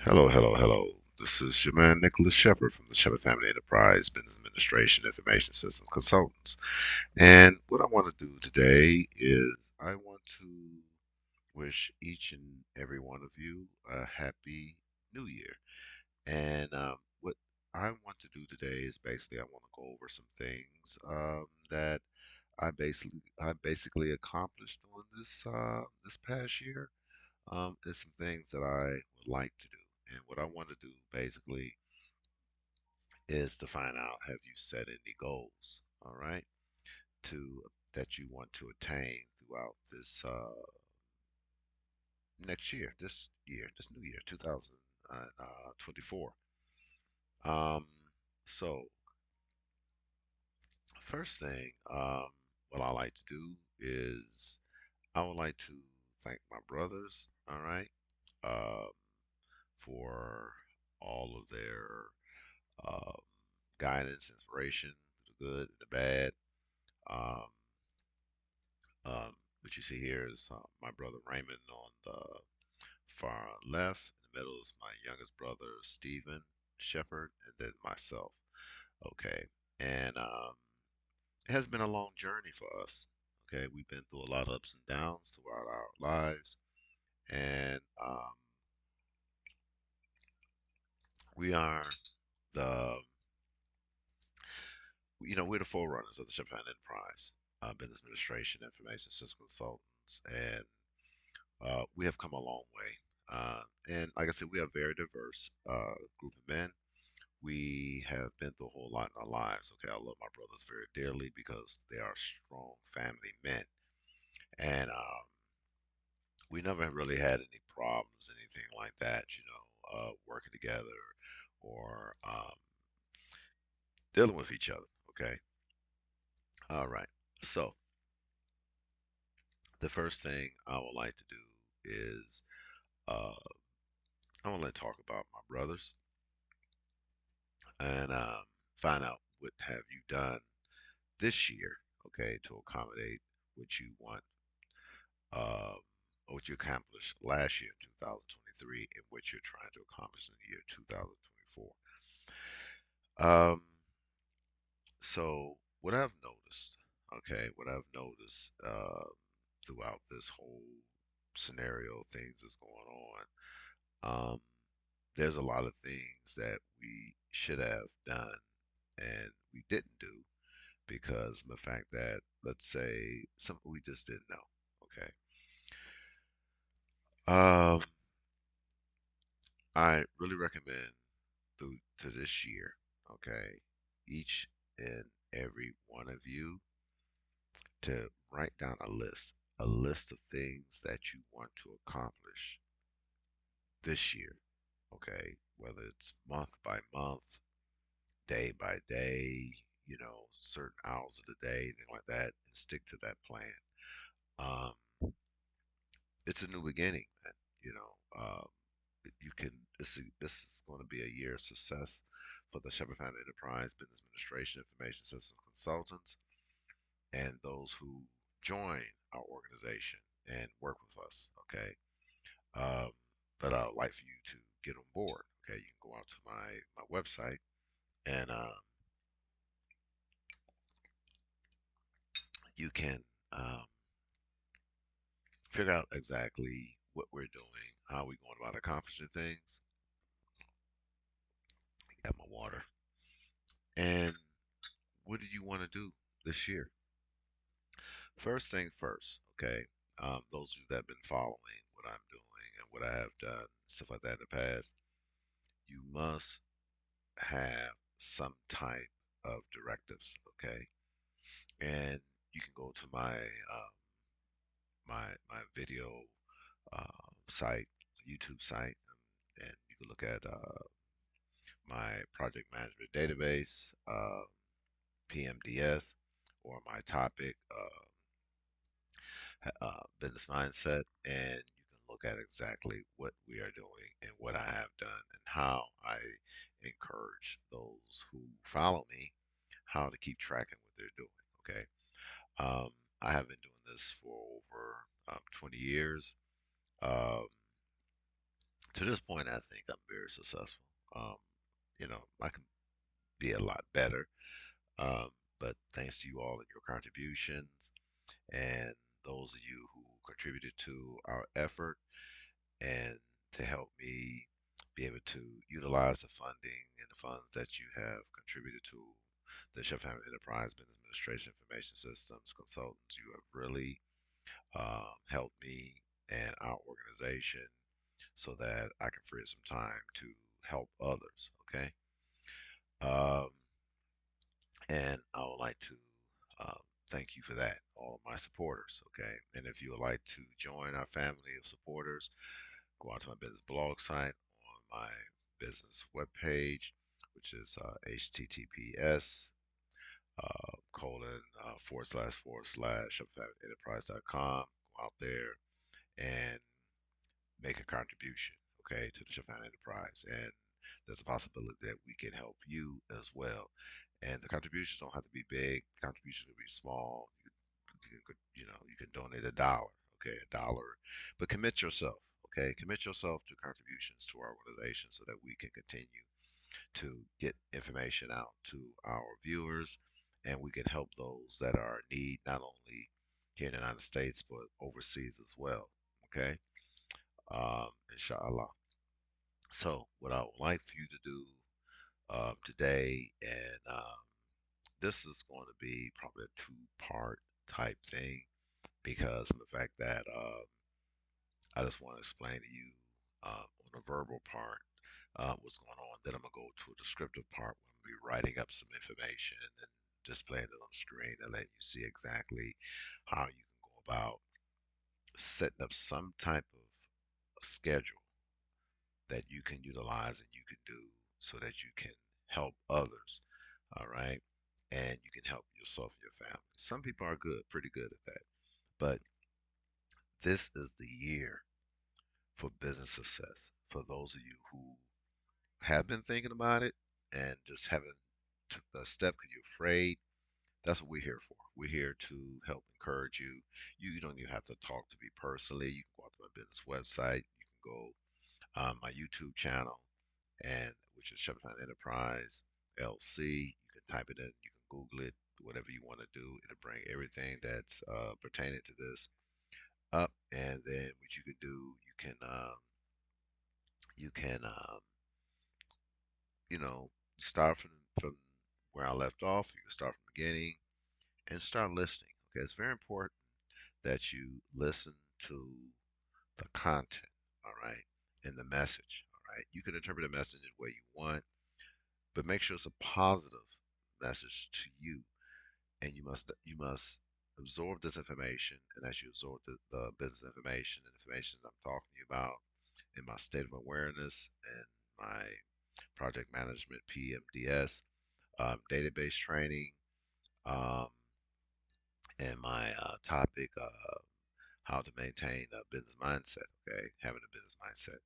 Hello, hello, hello. This is your man Nicholas Shepherd from the Shepherd Family Enterprise Business Administration Information Systems Consultants. And what I want to do today is I want to wish each and every one of you a happy new year. And what I want to do today is basically I want to go over some things that I basically accomplished during this past year. There's some things that I would like to do. And what I want to do basically is to find out, have you set any goals, all right, to that you want to attain throughout this next year, this new year, 2024. Um, so first thing, what I like to do is I would like to thank my brothers, all right, um, for all of their um, guidance, inspiration, the good and the bad. Um, what you see here is my brother Raymond on the far left. In the middle is my youngest brother Stephen Shepherd, and then myself. Okay, and it has been a long journey for us. Okay, we've been through a lot of ups and downs throughout our lives, and we are the we're the forerunners of the Shepherd Enterprise, business administration, information system consultants, and we have come a long way. And like I said, we are a very diverse group of men. We have been through a whole lot in our lives. Okay, I love my brothers very dearly because they are strong family men, and we never really had any problems, anything like that. Working together or dealing with each other. Okay, all right. So the first thing I would like to do is uh, I want to talk about my brothers and find out what have you done this year, okay, to accommodate what you want, um, or what you accomplished last year, 2023, and what you're trying to accomplish in the year 2024. Um, so what I've noticed, okay, what I've noticed throughout this whole scenario, things that's going on, there's a lot of things that we should have done and we didn't do because of the fact that, let's say, something we just didn't know. Okay. Um, I really recommend through to this year, okay, each and every one of you to write down a list of things that you want to accomplish this year, okay, whether it's month by month, day by day, certain hours of the day, things like that, and stick to that plan. Um, it's a new beginning, man. You know, you can. This is going to be a year of success for the Shepherd Family Enterprise Business Administration Information System Consultants and those who join our organization and work with us. Okay, um, but I would like for you to get on board. Okay, you can go out to my website and you can um, figure out exactly what we're doing, how we're going about accomplishing things. Got my water. And what do you want to do this year? First thing first, okay? Those of you that have been following what I'm doing and what I have done, stuff like that in the past, you must have some type of directives, okay? And you can go to my video site, YouTube site, and you can look at my project management database, PMDS, or my topic, business mindset, and you can look at exactly what we are doing and what I have done and how I encourage those who follow me how to keep tracking what they're doing. Okay. Um, I have been doing this for over 20 years. Um, To this point, I think I'm very successful. Um, I can be a lot better, um, but thanks to you all and your contributions, and those of you who contributed to our effort, and to help me be able to utilize the funding and the funds that you have contributed to the Shepherd Enterprise Business Administration Information Systems Consultants. You have really helped me and our organization so that I can free up some time to help others. Okay. Um, and I would like to um, thank you for that, all of my supporters. Okay. And if you would like to join our family of supporters, go out to my business blog site on my business webpage, which is https colon forward slash enterprise.com. Go out there and make a contribution, okay, to the Shepherd Enterprise. And there's a possibility that we can help you as well. And the contributions don't have to be big. Contributions can be small. You can donate $1, okay, $1, but commit yourself, okay, commit yourself to contributions to our organization so that we can continue to get information out to our viewers, and we can help those that are in need, not only here in the United States but overseas as well. Okay, inshallah. So, what I would like for you to do today, and this is going to be probably a two-part type thing because of the fact that I just want to explain to you on the verbal part what's going on. Then I'm going to go to a descriptive part where I'm going to be writing up some information and displaying it on the screen and letting you see exactly how you can go about setting up some type of schedule that you can utilize and you can do so that you can help others. All right. And you can help yourself and your family. Some people are good, pretty good at that. But this is the year for business success for those of you who have been thinking about it and just haven't took the step because you're afraid. That's what we're here for. We're here to help encourage you. You don't even have to talk to me personally. You can go out to my business website. You can go my YouTube channel, and which is Shepherd Enterprise LC. You can type it in. You can Google it. Whatever you want to do, it'll bring everything that's pertaining to this up. And then what you can do, you can start from where I left off. You can start from the beginning and start listening. Okay, it's very important that you listen to the content, all right, and the message, all right. You can interpret the message the way you want, but make sure it's a positive message to you, and you must absorb this information, and as you absorb the business information and information I'm talking to you about in my state of awareness and my project management PMDS database training, um, and my topic how to maintain a business mindset. Okay, having a business mindset.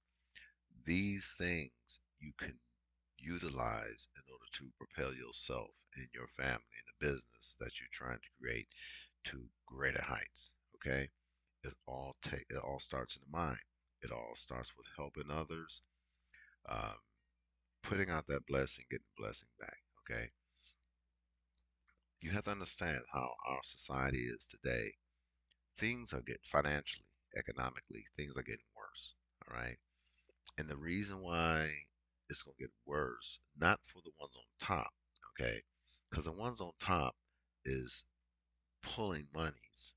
These things you can utilize in order to propel yourself and your family and the business that you're trying to create to greater heights. Okay, it all starts in the mind. It all starts with helping others, um, putting out that blessing, getting the blessing back. Okay, you have to understand how our society is today. Things are getting financially, economically, things are getting worse. All right. And the reason why it's going to get worse, not for the ones on top, okay? Because the ones on top is pulling monies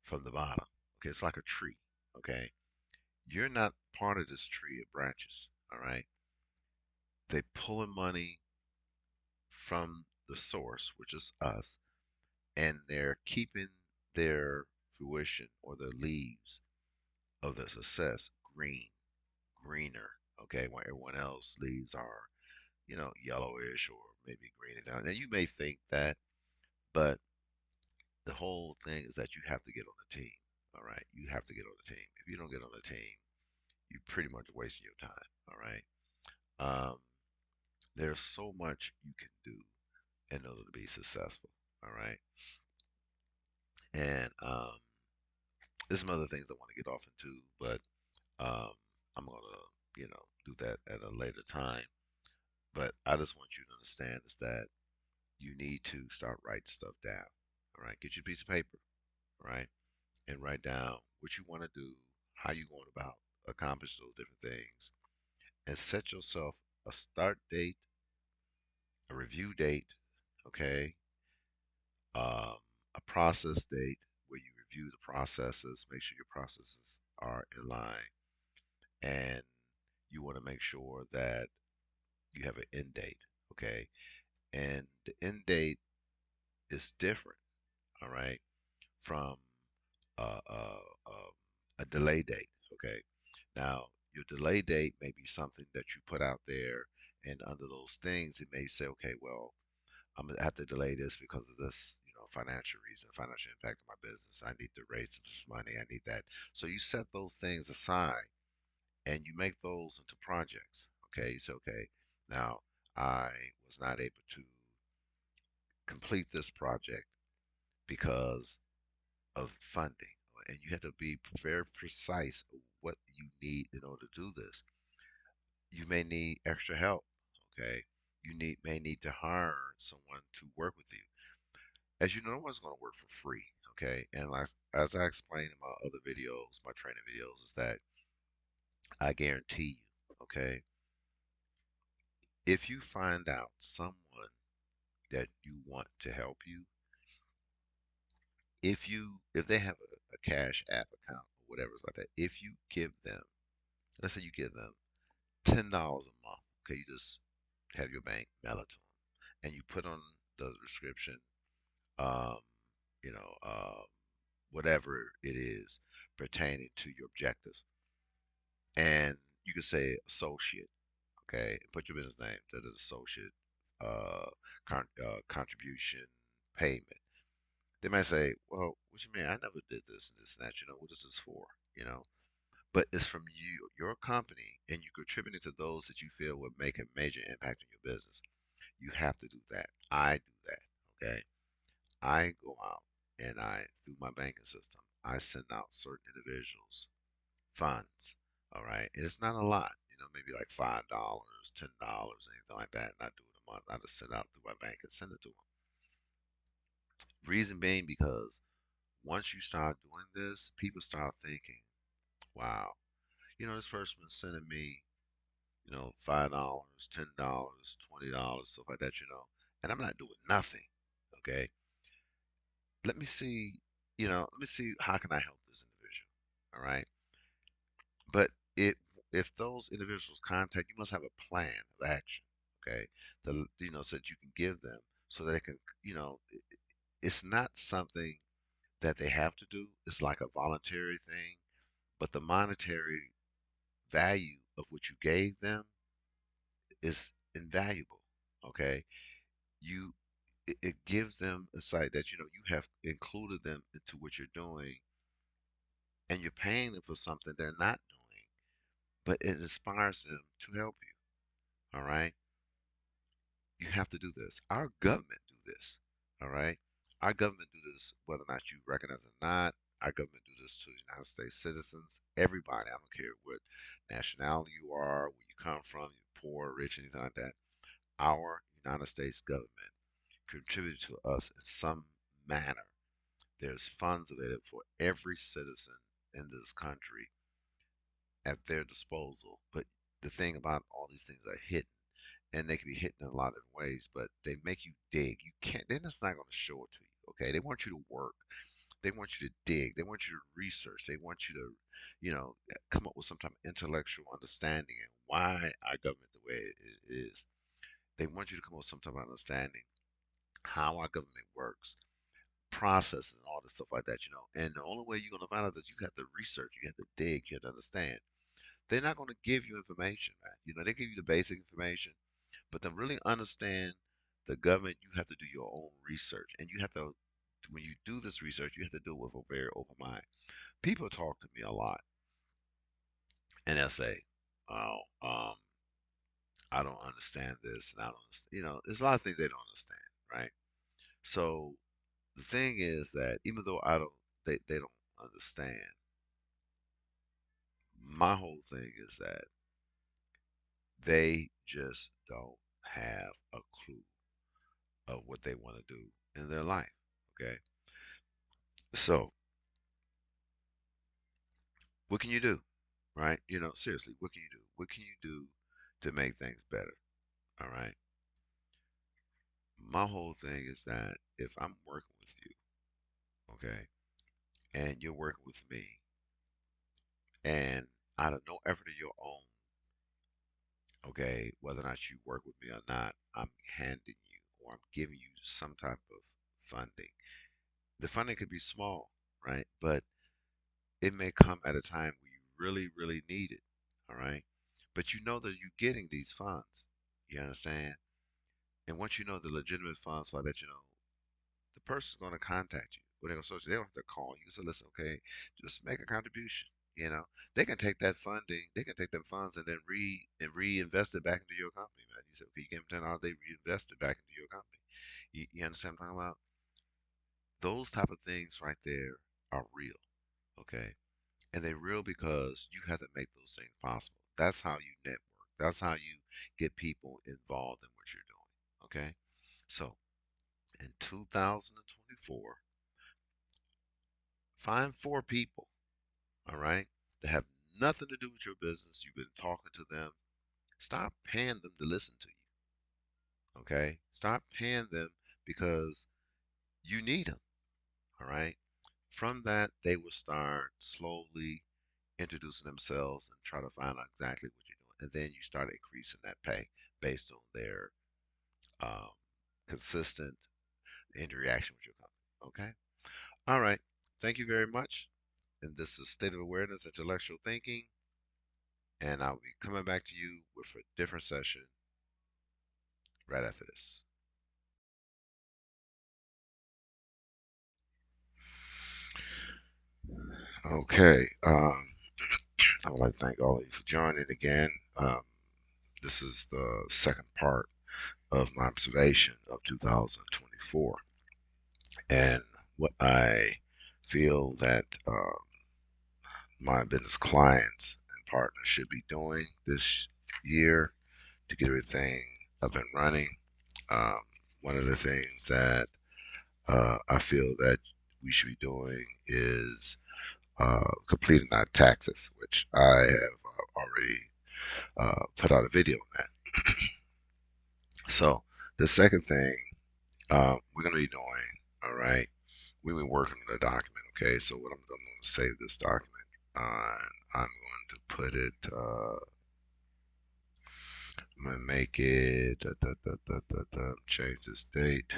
from the bottom. Okay, it's like a tree, okay? You're not part of this tree of branches, all right? They pulling money from the source, which is us, and they're keeping their fruition or their leaves of the success greener, okay? While everyone else leaves are yellowish or maybe green. Now you may think that, but the whole thing is that you have to get on the team. All right, you have to get on the team. If you don't get on the team, you pretty much wasting your time. All right. Um, there's so much you can do in order to be successful. All right, and there's some other things I want to get off into, but um, I'm gonna do that at a later time. But I just want you to understand is that you need to start writing stuff down. All right, get you a piece of paper, all right, and write down what you want to do, how you going about accomplish those different things, and set yourself a start date, a review date, okay, um, a process date where you review the processes, make sure your processes are in line, and you want to make sure that you have an end date, okay, and the end date is different, all right, from uh, uh, um, a delay date. Okay. Now, your delay date may be something that you put out there, and under those things, it may say, okay, well, I'm gonna have to delay this because of this, financial reason, financial impact of my business. I need to raise some money. I need that. So you set those things aside and you make those into projects. Okay. You say, okay, now I was not able to complete this project because of funding. And you have to be very precise of what you need in order to do this. You may need extra help, okay? May need to hire someone to work with you. As you know, no one's going to work for free, okay? And as I explained in my other videos, my training videos, is that I guarantee you, okay, if you find out someone that you want to help you, if they have a cash app account or whatever it's like that, if you give them, let's say you give them $10 a month. Okay, you just have your bank mail it to them, and you put on the description, um, you know, whatever it is pertaining to your objectives, and you can say associate. Okay, and put your business name that is associate uh, contribution payment. They might say, "Well, what you mean? I never did this and this and that. What is this for? You know." But it's from you, your company, and you contributing to those that you feel would make a major impact on your business. You have to do that. I do that. Okay. I go out and through my banking system, I send out certain individuals funds. All right. And it's not a lot, maybe like $5, $10, anything like that. And I do it a month. I just send out through my bank and send it to them. Reason being because once you start doing this, people start thinking, wow, this person is sending me $5, $10, $20, stuff like that, and I'm not doing nothing. Okay. Let me see how can I help this individual. All right. But if those individuals contact, you must have a plan of action. Okay. So that you can give them so that they can, it's not something that they have to do. It's like a voluntary thing, but the monetary value of what you gave them is invaluable. Okay. you it gives them a sight that you have included them into what you're doing, and you're paying them for something they're not doing, but it inspires them to help you. All right, you have to do this. Our government do this. All right, our government do this whether or not you recognize it or not. Our government do this to the United States citizens, everybody. I don't care what nationality you are, where you come from, you're poor, rich, anything like that. Our United States government contribute to us in some manner. There's funds available for every citizen in this country at their disposal. But the thing about all these things are hidden, and they can be hidden in a lot of different ways, but they make you dig. You can't, they're just not going to show it to you. Okay. They want you to work. They want you to dig. They want you to research. They want you to, come up with some type of intellectual understanding and why our government the way it is. They want you to come up with some type of understanding how our government works, processes and all this stuff like that. And the only way you're gonna find out is you have to research, you have to dig, you have to understand. They're not gonna give you information, man. They give you the basic information, but to really understand the government, you have to do your own research, and you have to. When you do this research, you have to do it with a very open mind. People talk to me a lot, and they'll say, "Oh, I don't understand this, and I don't, there's a lot of things they don't understand, right?" So the thing is that even though they don't understand. My whole thing is that They just don't have a clue of what they want to do in their life. Okay. So, what can you do? Right? Seriously, what can you do? What can you do to make things better? All right. My whole thing is that if I'm working with you, okay, and you're working with me, and out of no effort of your own, okay, whether or not you work with me or not, I'm handing you or I'm giving you some type of funding. The funding could be small, right? But it may come at a time where you really, really need it, all right? But you know that you're getting these funds. You understand? And once you know the legitimate funds, so that you know the person's going to contact you. Well, they're going to, they don't have to call you. So listen, okay, just make a contribution. They can take that funding, they can take them funds and then reinvest it back into your company, man. You said, okay, you give them $10, they reinvest it back into your company. You understand what I'm talking about? Those type of things right there are real, okay? And they're real because you have to make those things possible. That's how you network. That's how you get people involved in what you're doing, okay? So in 2024, find four people, all right, that have nothing to do with your business. You've been talking to them. Stop paying them to listen to you, okay? Stop paying them because you need them, all right? From that, they will start slowly introducing themselves and try to find out exactly what you're doing. And then you start increasing that pay based on their um, consistent interaction with your company, okay? All right. Thank you very much. And this is State of Awareness, Intellectual Thinking. And I'll be coming back to you with a different session right after this. Okay. I would like to thank all of you for joining again. This is the second part of my observation of 2024 and what I feel that my business clients and partners should be doing this year to get everything up and running. Um, One of the things that I feel that we should be doing is completing our taxes, which I have already put out a video on that. So the second thing we're going to be doing, all right, we've been working on the document, okay? So what I'm going to save this document and I'm going to put it, I'm going to make it, change this date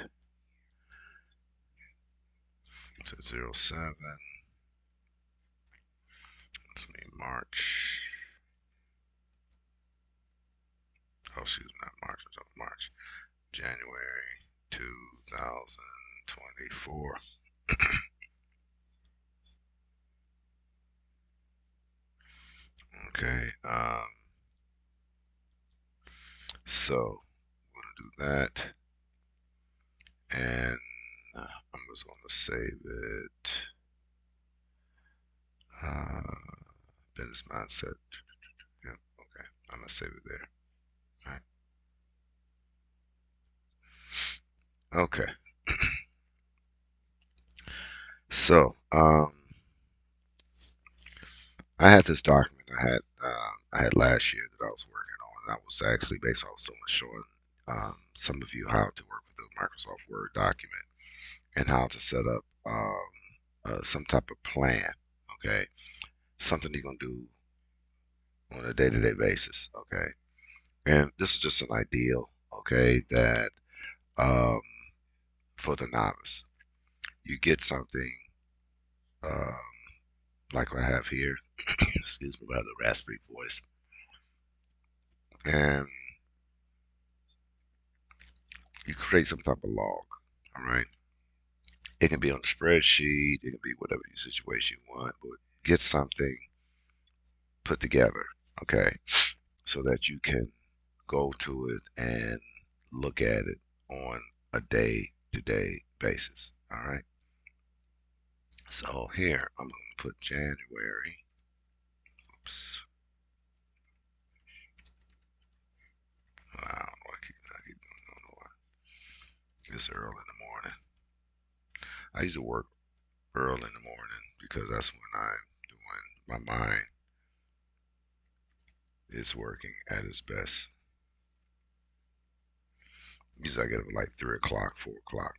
to 07. It's going to be March. Oh, excuse me, not March, it's March. January 2024. Okay, so I'm going to do that. And I'm just going to save it. Business mindset. Yep, okay. I'm going to save it there. All right. Okay. So, I had this document I had last year that I was working on. And I was actually basically I was doing showing some of you how to work with the Microsoft Word document and how to set up some type of plan. Okay, something you're gonna do on a day-to-day basis. Okay, and this is just an ideal. Okay, that um, for the novice, you get something um, like I have here. Excuse me, I have the raspberry voice, and you create some type of log. All right. It can be on a spreadsheet. It can be whatever your situation you want, but get something put together, okay, so that you can go to it and look at it on a day-to-day basis. All right. So here I'm going to put January. Oops. I don't know why. It's early in the morning. I used to work early in the morning because that's when I'm doing my mind is working at its best. Usually I get up at like 3 o'clock, 4 o'clock,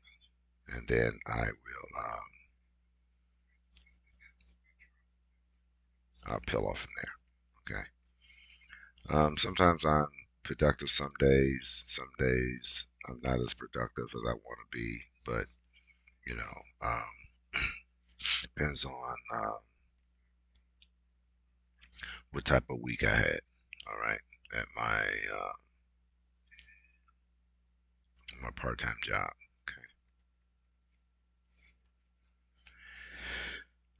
and then I will I'll peel off from there. Okay. Sometimes I'm productive some days I'm not as productive as I want to be, but you know, depends on what type of week I had. All right, at my part-time job.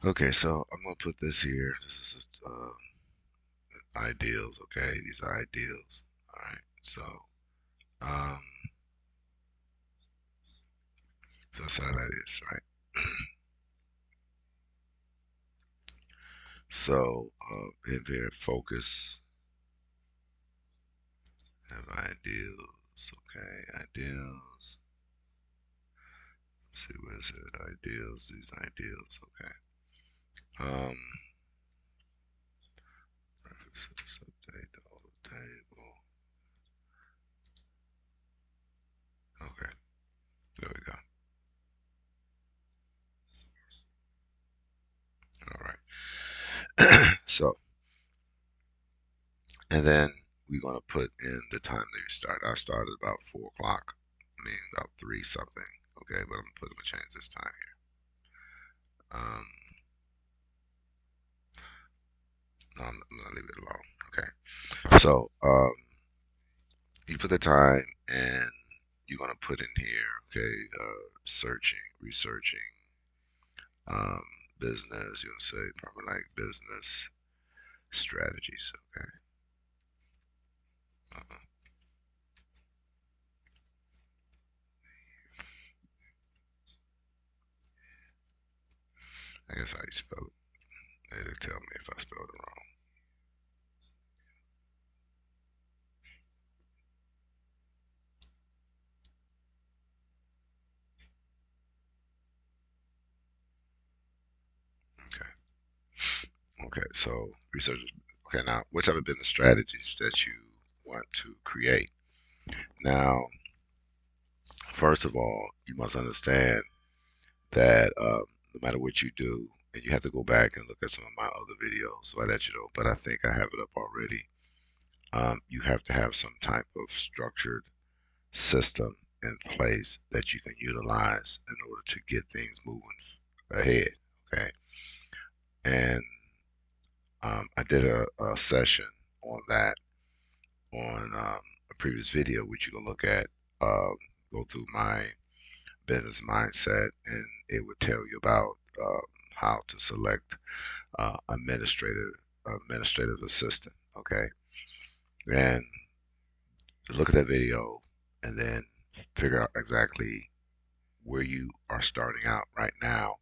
Okay. Okay, so I'm gonna put this here. This is just, ideals. Okay, these are ideals. All right. Um, so that's how that is, right? So, being very focused, have ideals. Okay, ideals. Let's see, where is it? Ideals. These ideals. Okay. Um, references, update the whole table. Okay, there we go. All right. So, and then we're gonna put in the time that you start. I started about 4 o'clock. I mean, about three something. Okay, but I'm gonna change this time here. No, I'm gonna leave it alone. Okay. So, you put the time, and you're gonna put in here. Okay, searching, researching, um, business. You'll say probably like business strategies. Okay. Uh, I guess how you spell it. It'll tell me if I spelled it wrong. Okay. Okay. So research. Okay. Now, which other business strategies that you want to create? Now, first of all, you must understand that no matter what you do, and you have to go back and look at some of my other videos so I let you know, but I think I have it up already. You have to have some type of structured system in place that you can utilize in order to get things moving ahead. Okay. And I did a session on that on a previous video, which you can look at, um, go through my business mindset, and it would tell you about how to select administrative assistant. Okay, and look at that video, and then figure out exactly where you are starting out right now,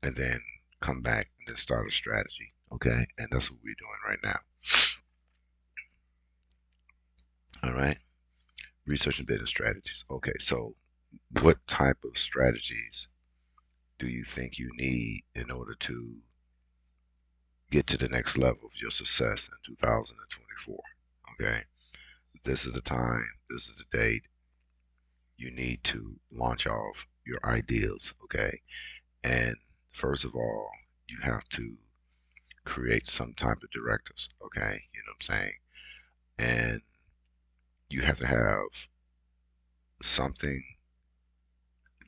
and then come back and then start a strategy. Okay, and that's what we're doing right now. All right, research and business strategies. Okay, so what type of strategies do you think you need in order to get to the next level of your success in 2024? Okay, this is the time, this is the date you need to launch off your ideas. Okay, and first of all, you have to create some type of directives. Okay, you know what I'm saying? And you have to have something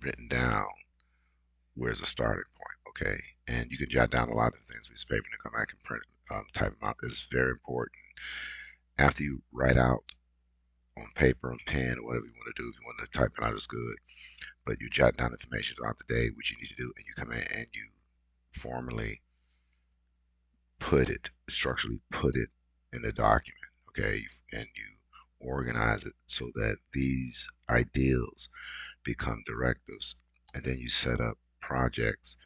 written down where's the starting point. Okay, and you can jot down a lot of things with paper and come back and print, type them out. It's very important. After you write out on paper, on pen, or whatever you want to do, if you want to type it out, it's good. But you jot down information throughout the day, which you need to do, and you come in and you formally put it, structurally put it in the document. Okay, and you organize it so that these ideals become directives, and then you set up projects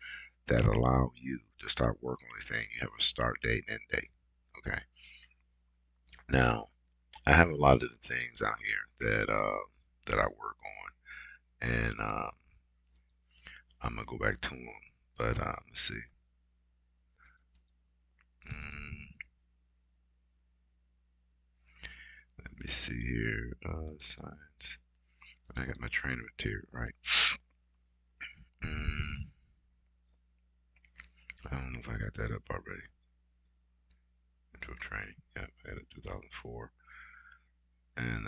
that allow you to start working on the thing. You have a start date and end date. Okay. Now, I have a lot of different things out here that I work on, and I'm gonna go back to them. But let's see. Mm, let me see here. Science. I got my training material right. Mm, I don't know if I got that up already. Intro training. Yep, I got it 2004. And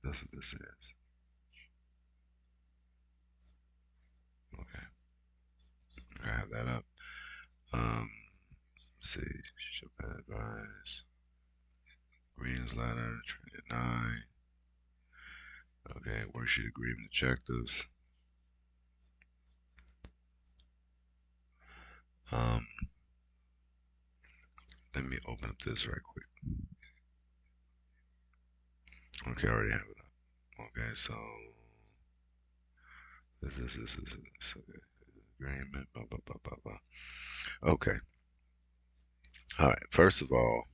that's what this is. Okay, I have that up. Um, let's see, Shephard advice, greetings letter, training 9. Okay, worksheet agreement objectives. Um, let me open up this right quick. Okay, I already have it up. Okay, so this. Okay, agreement. Blah, blah, blah, blah, blah. Okay, all right. First of all,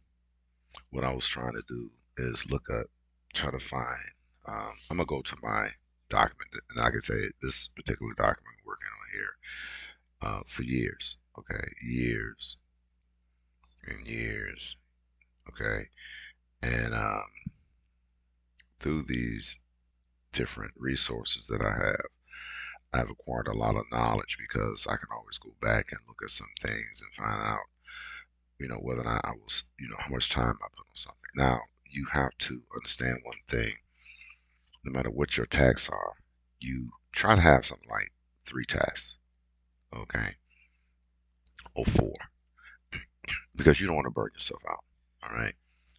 what I was trying to do is try to find. I'm gonna go to my document, and I can say this particular document I'm working on here for years. Okay, years and years. Okay, and through these different resources that I've acquired a lot of knowledge because I can always go back and look at some things and find out, whether or not I was, how much time I put on something. Now, you have to understand one thing. No matter what your tasks are, you try to have something like 3 tasks, okay, or 4, because you don't want to burn yourself out. All right.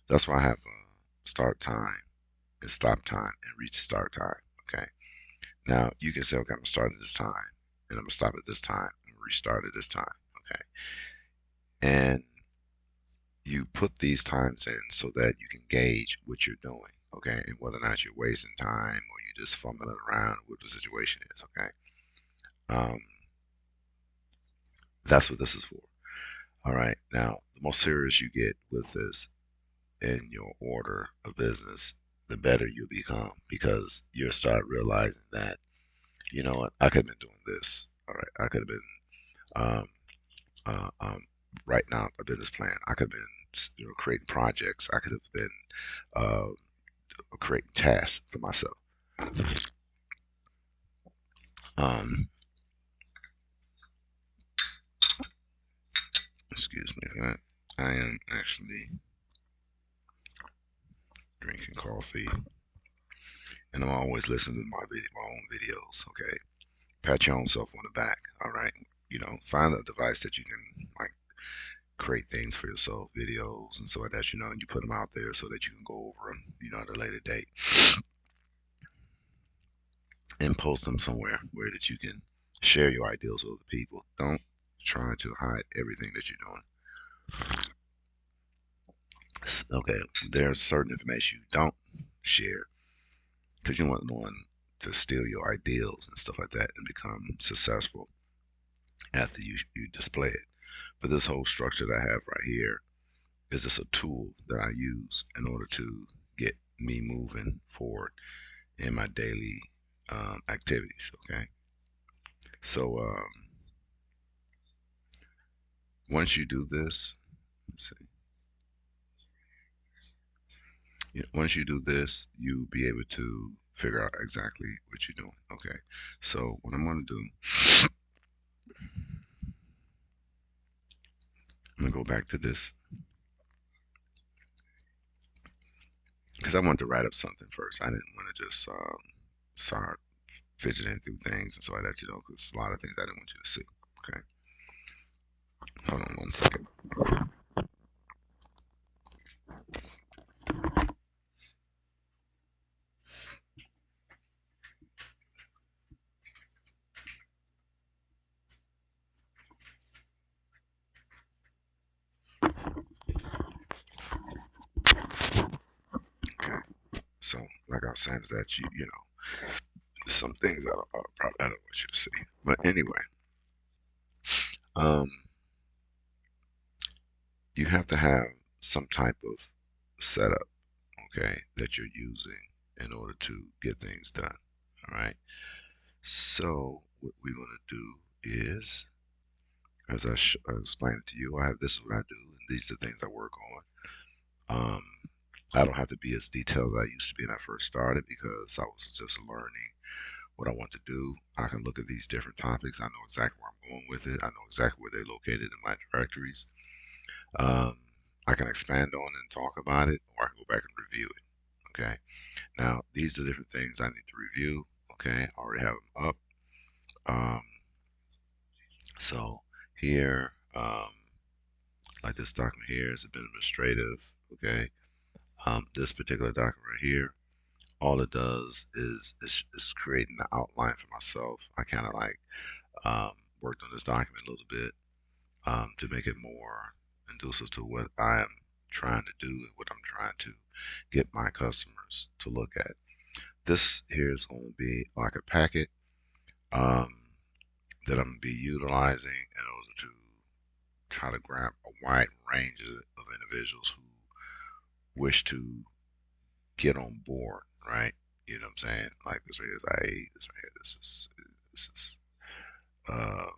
That's why I have start time and stop time and reach start time. Okay. Now you can say, okay, I'm gonna start at this time and I'm gonna stop at this time and restart at this time. Okay. And you put these times in so that you can gauge what you're doing. Okay. And whether or not you're wasting time or you're just fumbling around with the situation is. Okay. Um, that's what this is for. All right. Now, the more serious you get with this in your order of business, the better you become because you'll start realizing that, you know what, I could have been doing this. All right. I could have been um, writing out a business plan. I could have been, creating projects. I could have been uh, creating tasks for myself. Um, excuse me for that. I am actually drinking coffee, and I'm always listening to my own videos. Okay, pat your own self on the back. All right, find a device that you can like create things for yourself, videos and stuff like that. And you put them out there so that you can go over them, at a later date, and post them somewhere where that you can share your ideals with other people. Don't try to hide everything that you're doing. Okay, there's certain information you don't share because you don't want no one to steal your ideals and stuff like that and become successful after you display it. But this whole structure that I have right here is just a tool that I use in order to get me moving forward in my daily activities. Okay, so once you do this, let's see, yeah, once you do this, you'll be able to figure out exactly what you're doing. Okay, so what I'm going to do, I'm going to go back to this because I wanted to write up something first. I didn't want to just start fidgeting through things and so like that, because a lot of things I didn't want you to see. Okay, hold on one second. Okay, so like I was saying, is that some things I don't want you to see. But anyway, um, you have to have some type of setup, okay, that you're using in order to get things done. All right. So what we want to do is, as I explained it to you, I have this is what I do, and these are the things I work on. I don't have to be as detailed as I used to be when I first started because I was just learning what I want to do. I can look at these different topics. I know exactly where I'm going with it. I know exactly where they're located in my directories. Um, I can expand on and talk about it, or I can go back and review it. Okay. Now, these are the different things I need to review. Okay. I already have them up. Um, so here, like this document here is a bit administrative. Okay. This particular document right here, all it does is creating an outline for myself. I kind of like um, worked on this document a little bit to make it more conducive to what I am trying to do and what I'm trying to get my customers to look at. This here is going to be like a packet um, that I'm going to be utilizing in order to try to grab a wide range of individuals who wish to get on board, right? You know what I'm saying? Like this right here is I, this right here, this is um,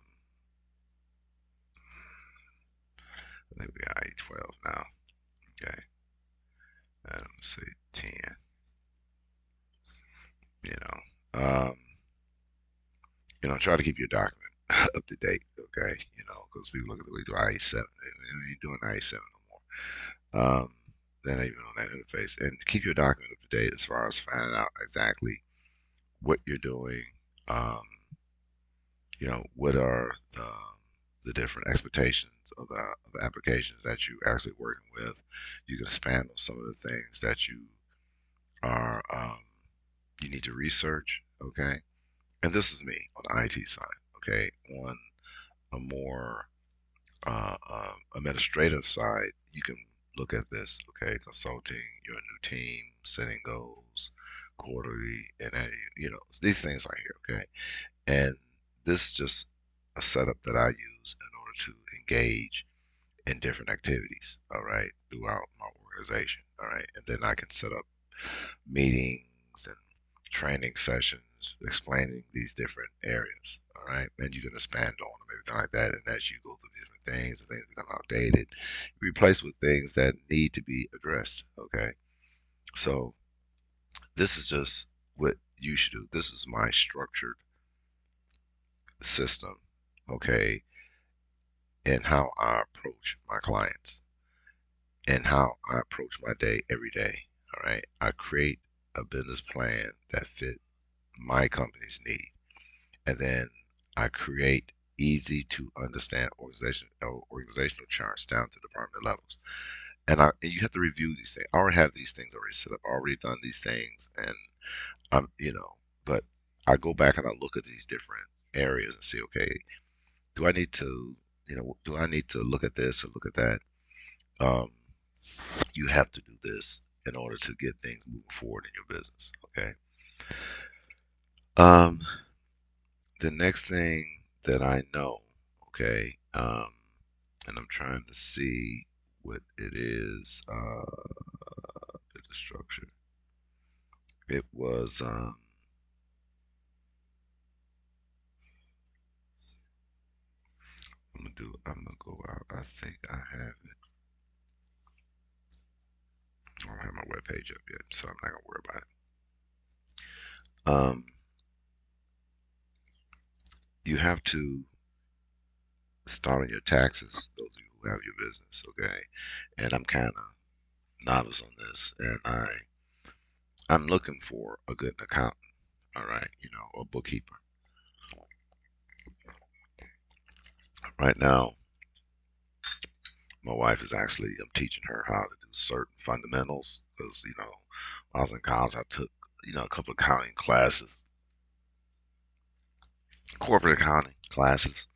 I think we got I-12 now. Okay, and let's say 10. You try to keep your document up to date. Okay, because people look at the way you do I-7, you ain't doing I-7 no more. Then even on that interface, and keep your document up to date as far as finding out exactly what you're doing. Um, what are the different expectations of the applications that you actually working with. You can expand on some of the things that are you need to research. Okay, and this is me on the IT side. Okay, on a more administrative side, you can look at this. Okay, consulting your new team, setting goals quarterly, and these things right here. Okay, and this is just a setup that I use in order to engage in different activities, all right, throughout my organization, all right. And then I can set up meetings and training sessions explaining these different areas, all right. And you can expand on them, everything like that. And as you go through different things and things become outdated, you replace with things that need to be addressed, okay. So this is just what you should do. This is my structured system, okay, and how I approach my clients and how I approach my day every day. All right. I create a business plan that fit my company's need. And then I create easy to understand organizational charts down to department levels. And you have to review these things. I already have these things already set up, already done these things, and but I go back and I look at these different areas and see, okay, do I need to, do I need to look at this or look at that? Um, you have to do this in order to get things moving forward in your business. Okay. Um, the next thing that I know, okay, and I'm trying to see what it is, the structure. It was, I'm gonna go out. I think I have it. I don't have my web page up yet, so I'm not gonna worry about it. You have to start on your taxes, those of you who have your business, okay? And I'm kind of novice on this, and I'm looking for a good accountant, all right, a bookkeeper. Right now, my wife is actually, I'm teaching her how to do certain fundamentals because, when I was in college, I took, a couple of accounting classes, corporate accounting classes,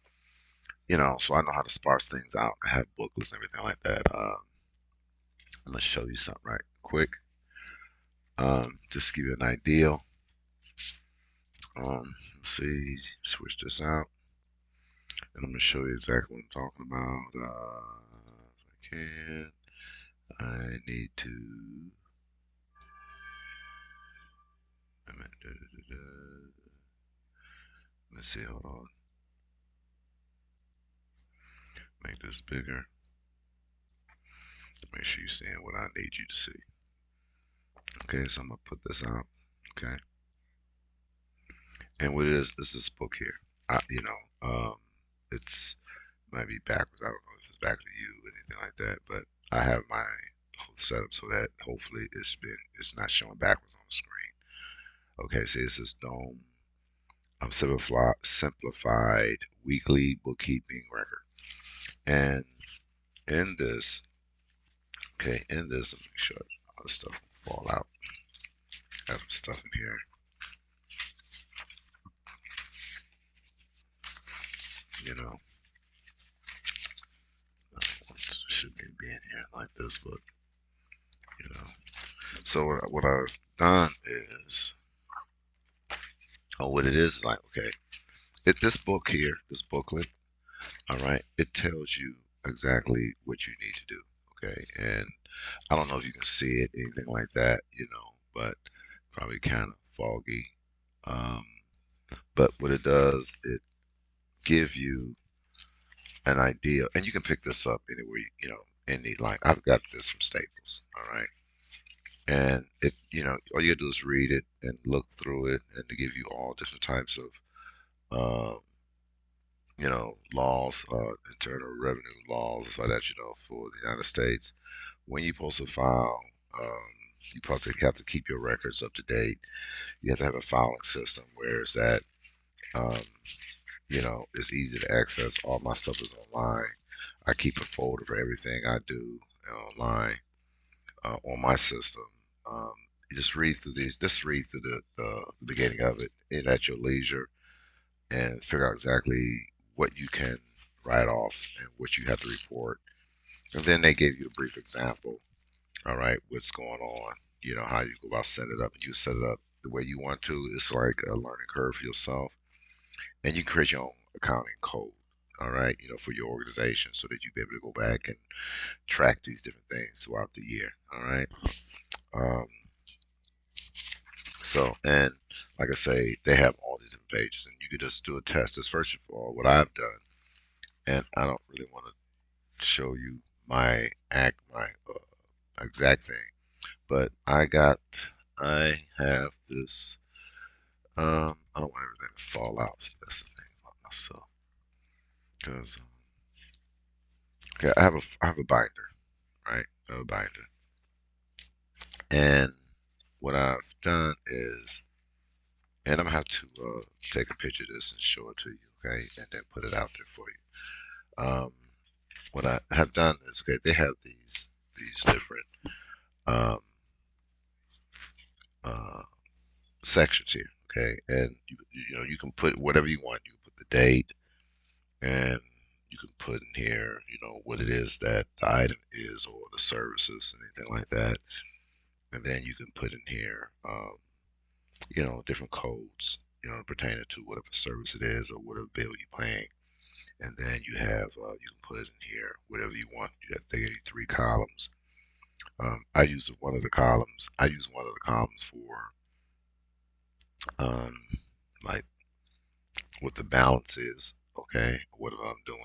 so I know how to sparse things out. I have booklets and everything like that. I'm gonna show you something right quick, just to give you an idea. Let's see, switch this out, and I'm gonna show you exactly what I'm talking about. If I can. I need to. Let's see. Hold on. Make this bigger. Make sure you're seeing what I need you to see. Okay, so I'm gonna put this out. Okay, and what it is, this is book here. It's might be backwards. I don't know if it's back to you or anything like that, but I have my whole setup so that hopefully it's not showing backwards on the screen. Okay, so this is Dome simplified weekly bookkeeping record, and in this, okay, in this, let me make sure all the stuff will fall out. I have some stuff in here, you know. Shouldn't be in here like this, but you know. So what I've done is, oh, what it is like, okay, this book here, this booklet, all right, it tells you exactly what you need to do, okay, and I don't know if you can see it, anything like that, but probably kind of foggy. Um, but what it does, it give you an idea, and you can pick this up anywhere, any like I've got this from Staples, all right. And all you gotta do is read it and look through it, and to give you all different types of, uh, laws, internal revenue laws, so that for the United States, when you post a file, you possibly have to keep your records up to date. You have to have a filing system where it's that, um, it's easy to access. All my stuff is online. I keep a folder for everything I do online on my system. Um, you just read through these. Just read through the beginning of it at your leisure, and figure out exactly what you can write off and what you have to report. And then they gave you a brief example. All right, what's going on? How you go about setting it up, and you set it up the way you want to. It's like a learning curve for yourself, and you create your own accounting code. All right, for your organization, so that you be able to go back and track these different things throughout the year. All right. Um, and like I say, they have all these different pages, and you could just do a test. This first of all, what I've done, and I don't really want to show you my exact thing, but I have this. I don't want everything to fall out. That's the thing about myself, because okay, I have a binder, right? I have a binder, and what I've done is, and I'm gonna have to take a picture of this and show it to you, okay, and then put it out there for you. What I have done is, okay, they have these different um, uh, sections here, okay, and you can put whatever you want. You can put the date, and you can put in here, what it is that the item is, or the services, anything like that, and then you can put in here, different codes, pertaining to whatever service it is or whatever bill you're paying. And then you can put in here whatever you want. They give you three columns. I use one of the columns for, um, like, what the balance is. Okay, what I'm doing,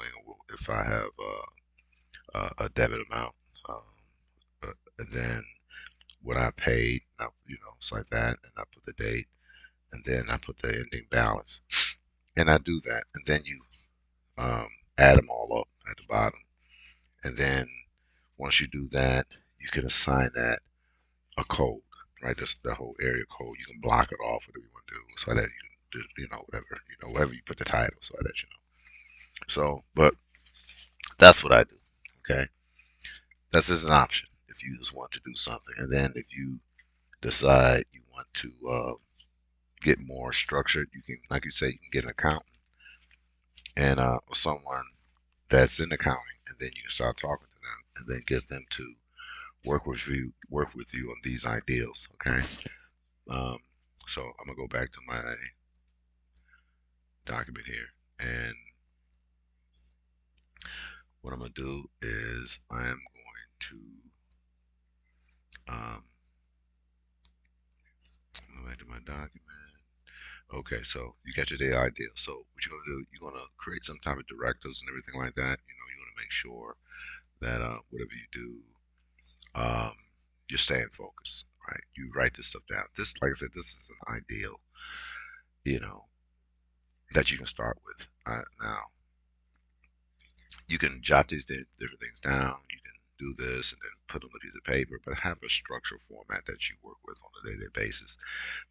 if I have a debit amount, um, and then what I paid, it's like that, and I put the date, and then I put the ending balance, and I do that, and then you um, add them all up at the bottom, and then once you do that, you can assign that a code, right? That's the whole area code. You can block it off, whatever you want to do, so that you can do, whatever you put the title, so that you know. So, but that's what I do. Okay, that's just an option if you just want to do something, and then if you decide you want to get more structured, you can, like you say, you can get an accountant and or someone that's in accounting, and then you can start talking to them, and then get them to work with you on these ideals. Okay. Um, so I'm gonna go back to my document here, and what I'm gonna do is I am going to Um, go back to my document. Okay, so you got your day ideal. So what you're gonna do, you're gonna create some type of directives and everything like that. You know, you want to make sure that whatever you do, um, you're staying focused, right? You write this stuff down. This, like I said, this is an ideal, you know, that you can start with. Now, you can jot these different things down. You can do this and then put on a piece of paper, but have a structural format that you work with on a day-to-day basis.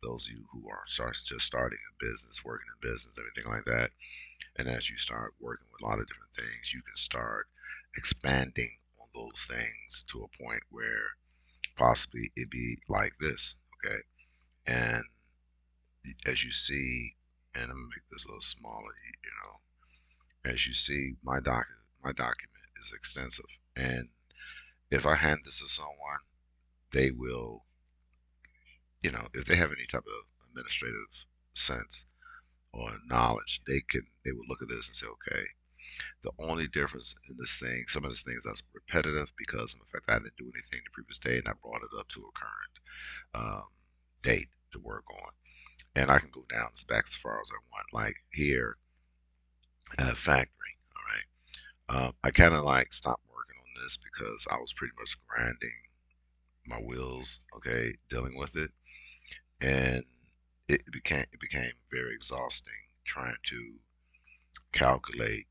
Those of you who are just starting a business, working in business, everything like that. And as you start working with a lot of different things, you can start expanding on those things to a point where possibly it'd be like this, okay? And as you see, and I'm gonna make this a little smaller, you know, as you see, my document is extensive, and if I hand this to someone, they will, you know, if they have any type of administrative sense or knowledge, they will look at this and say, okay, the only difference in this thing, some of the things that's repetitive because of the fact that I didn't do anything the previous day and I brought it up to a current date to work on. And I can go down as back as far as I want. Like here at factoring, all right. I kind of like stopped working on this because I was pretty much grinding my wheels, okay, dealing with it, and it became very exhausting trying to calculate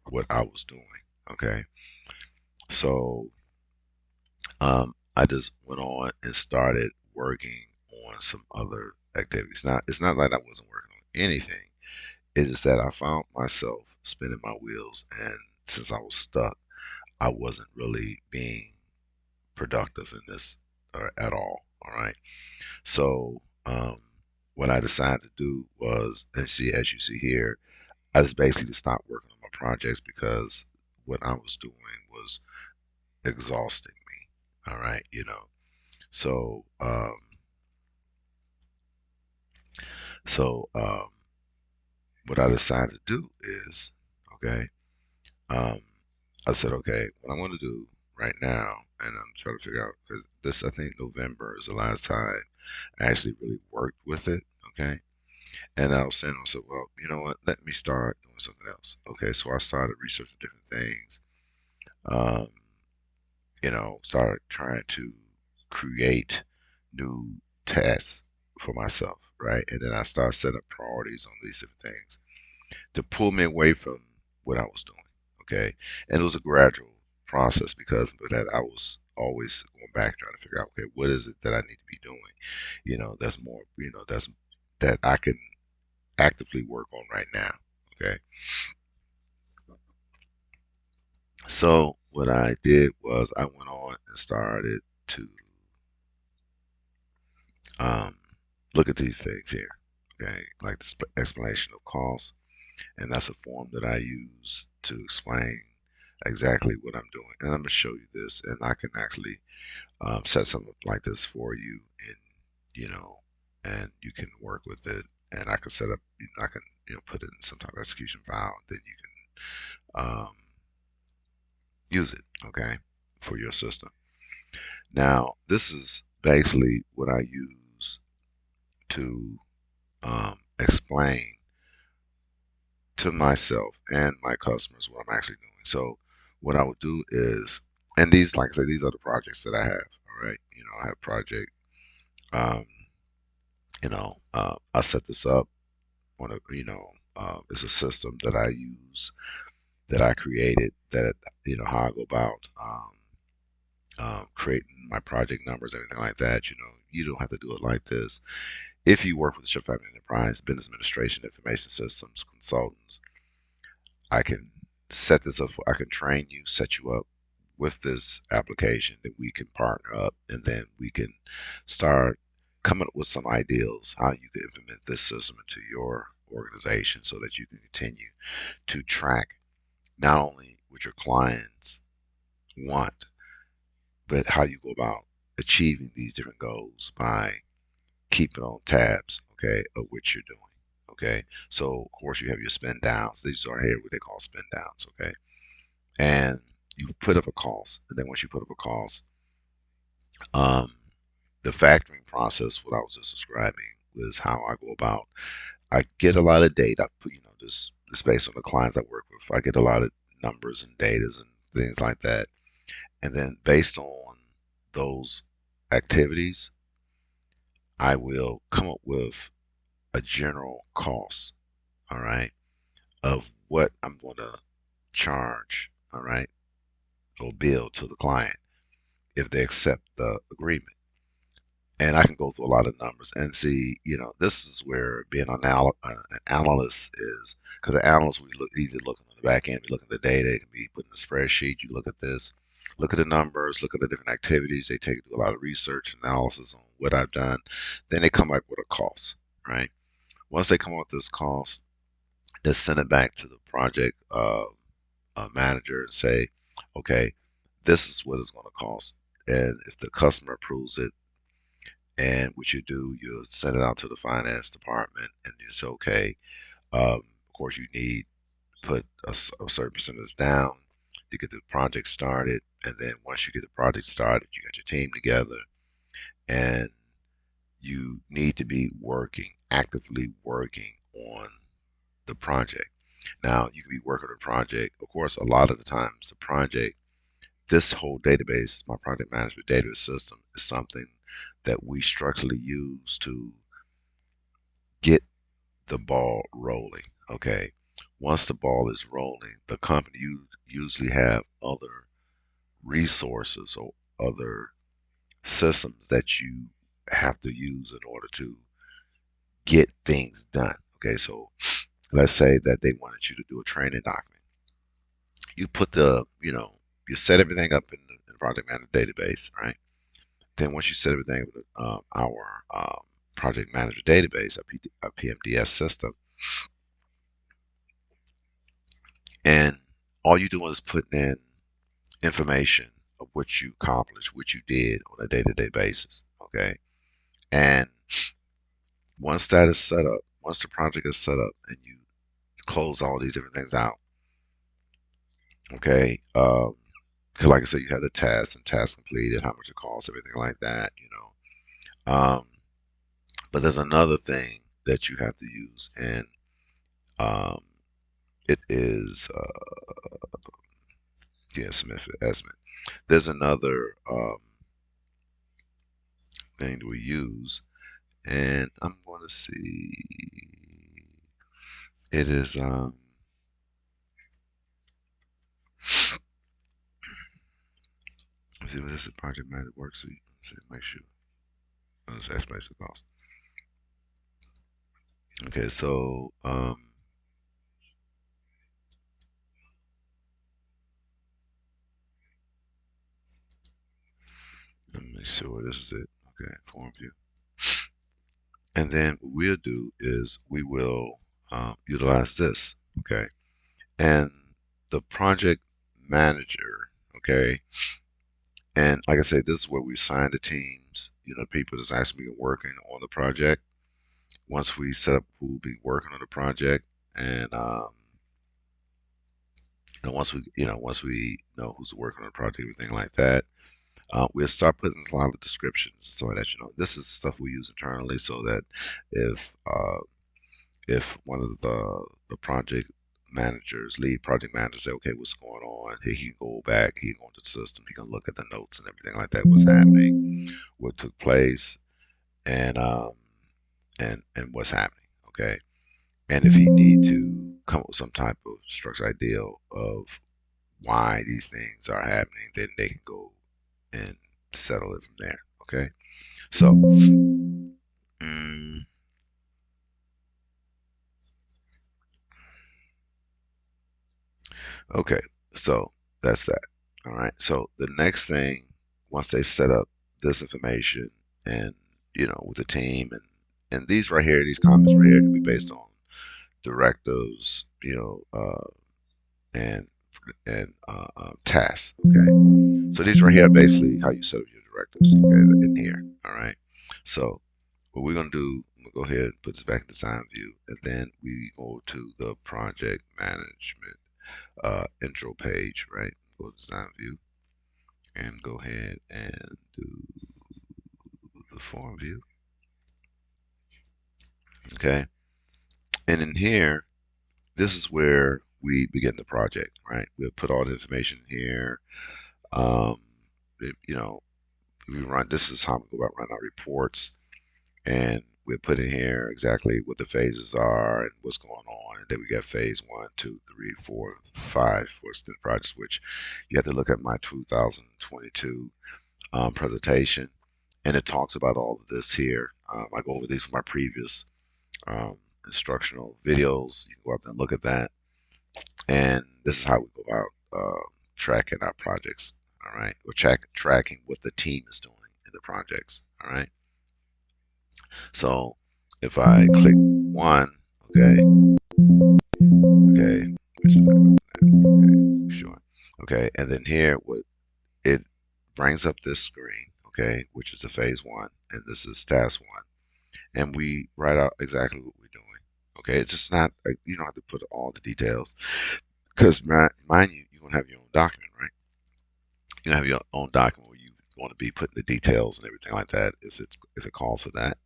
what I was doing. Okay, so I just went on and started working on some other activities. Now, it's not like I wasn't working on anything. It's just that I found myself spinning my wheels, and since I was stuck, I wasn't really being productive in this at all. All right. So, what I decided to do was, and see, as you see here, I just basically stopped working on my projects because what I was doing was exhausting me. All right. You know, so, so, what I decided to do is, okay, um, I said, okay, what I'm going to do right now, and I'm trying to figure out, because this, I think November is the last time I actually really worked with it, okay? And I was saying, I said, well, you know what, let me start doing something else. Okay, so I started researching different things, um, you know, started trying to create new tasks for myself, right? And then I started setting up priorities on these different things to pull me away from what I was doing. Okay. And it was a gradual process because of that I was always going back trying to figure out, okay, what is it that I need to be doing? You know, that's more, you know, that's that I can actively work on right now. Okay. So what I did was I went on and started to um, look at these things here. Okay. Like the explanation of cost. And that's a form that I use to explain exactly what I'm doing. And I'm gonna show you this, and I can actually set something like this for you, and you know, and you can work with it. And I can set up, I can put it in some type of execution file that you can use it, okay, for your system. Now, this is basically what I use to explain to myself and my customers what I'm actually doing. So what I would do is, and these, like I said, these are the projects that I have. All right, I have project. Um, I set this up on a, it's a system that I use that I created. That how I go about creating my project numbers, everything like that. You don't have to do it like this. If you work with the Shephard Enterprise, Business Administration, Information Systems Consultants, I can set this up. I can train you, set you up with this application that we can partner up, and then we can start coming up with some ideals how you can implement this system into your organization so that you can continue to track not only what your clients want, but how you go about achieving these different goals by keeping on tabs, okay, of what you're doing. Okay, so of course you have your spin downs. These are here what they call spin downs. Okay, and you put up a cost, and then once you put up a cost, Um, the factoring process, what I was just describing, was how I go about. I get a lot of data. This based on the clients I work with. I get a lot of numbers and datas and things like that. And then based on those activities, I will come up with a general cost, all right, of what I'm going to charge, all right, or bill to the client if they accept the agreement. And I can go through a lot of numbers and see, this is where being an analyst is, because the analyst, we look either looking on the back end, we look at the data, it can be put in a spreadsheet. You look at this, look at the numbers, look at the different activities. They take do a lot of research analysis on what I've done. Then they come back with a cost, right? Once they come up with this cost, they send it back to the project manager and say, okay, this is what it's going to cost. And if the customer approves it, and what you do, you send it out to the finance department, and you say, okay, of course, you need to put a certain percentage down to get the project started. And then once you get the project started, you got your team together, and you need to be actively working on the project. Now, you can be working on a project. Of course, a lot of the times, this whole database, my project management database system, is something that we structurally use to get the ball rolling. Okay. Once the ball is rolling, the company usually have other resources or other systems that you have to use in order to get things done. Okay. So let's say that they wanted you to do a training document. You put you set everything up in the project manager database, right? Then once you set everything up in our project manager database, a PMDS system, and all you're doing is putting in information of what you accomplished, what you did on a day-to-day basis. Okay. And once that is set up, once the project is set up and you close all these different things out, okay. 'Cause like I said, you have the tasks and tasks completed, how much it costs, everything like that. But there's another thing that you have to use, and um, it is yeah, Smith estimate. There's another thing that we use, and I'm going to see. It is let's see what this project manager worksheet. See, make sure. Let's estimate the cost. Okay, so let me see where this is it. Okay, form view. And then what we'll do is we will utilize this. Okay, and the project manager. Okay, and like I said, this is where we assign the teams. People that's actually working on the project. Once we set up who will be working on the project, and once we know who's working on the project, everything like that, we'll start putting a lot of descriptions so that this is stuff we use internally, so that if one of the project managers, lead project managers, say, okay, what's going on? He can go back, he can go into the system, he can look at the notes and everything like that, what's happening, what took place, and what's happening. Okay, and if he need to come up with some type of structured idea of why these things are happening, then they can go and settle it from there. Okay, so mm, okay, so that's that. All right. So the next thing, once they set up this information and with the team, and these right here, these comments right here can be based on directives, and tasks. Okay. So these right here are basically how you set up your directives. Okay, in here. All right. So what we're gonna do, I'm gonna go ahead and put this back in design view, and then we go to the project management intro page. Right. Go to design view, and go ahead and do the form view. Okay. And in here, this is where we begin the project, right? We'll put all the information here. Um, you know, we run, this is how we go about running our reports. And we'll put in here exactly what the phases are and what's going on. And then we got phase 1, 2, 3, 4, 5 for extended projects, which you have to look at my 2022 presentation. And it talks about all of this here. I go over these with my previous um, instructional videos. You can go out there and look at that. And this is how we go about tracking our projects. All right. Or tracking what the team is doing in the projects. All right. So if I click one, okay, okay, okay, sure, okay, and then here, what it brings up this screen, okay, which is the phase one, and this is task one, and we write out exactly what we're doing. Okay, it's just not you don't have to put all the details because mind you, you're gonna have your own document, right? You're gonna have your own document where you want to be putting the details and everything like that if it calls for that.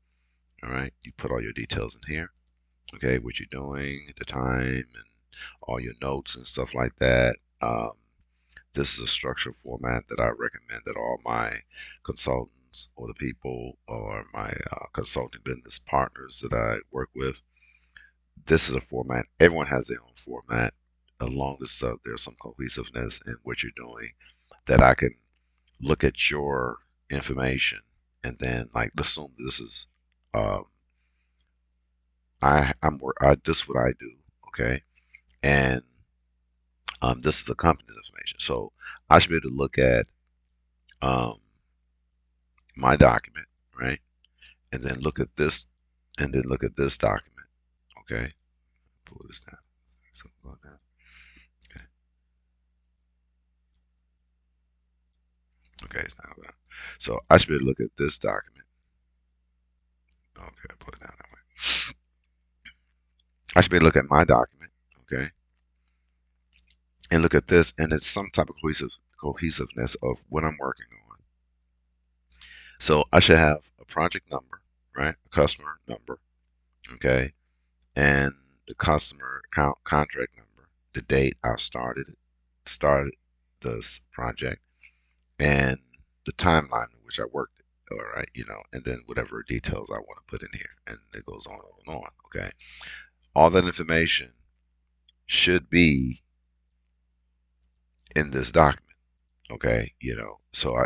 All right, you put all your details in here. Okay, what you're doing, the time, and all your notes and stuff like that. This is a structured format that I recommend that all my consultants or the people or my consulting business partners that I work with, this is a format. Everyone has their own format, as long as there's some cohesiveness in what you're doing, that I can look at your information and then like assume this is um, this is what I do, okay, and this is a company's information. So I should be able to look at um, my document, right? And then look at this, and then look at this document, okay? Pull this down. So go down. Okay, okay, it's now down. So I should be able to look at this document. Okay, pull it down that way. I should be able to look at my document, okay, and look at this, and it's some type of cohesiveness of what I'm working on. So I should have a project number, right? A customer number, okay, and the customer contract number, the date I started this project, and the timeline in which I worked it. All right, and then whatever details I want to put in here, and it goes on and on. Okay, all that information should be in this document. Okay, so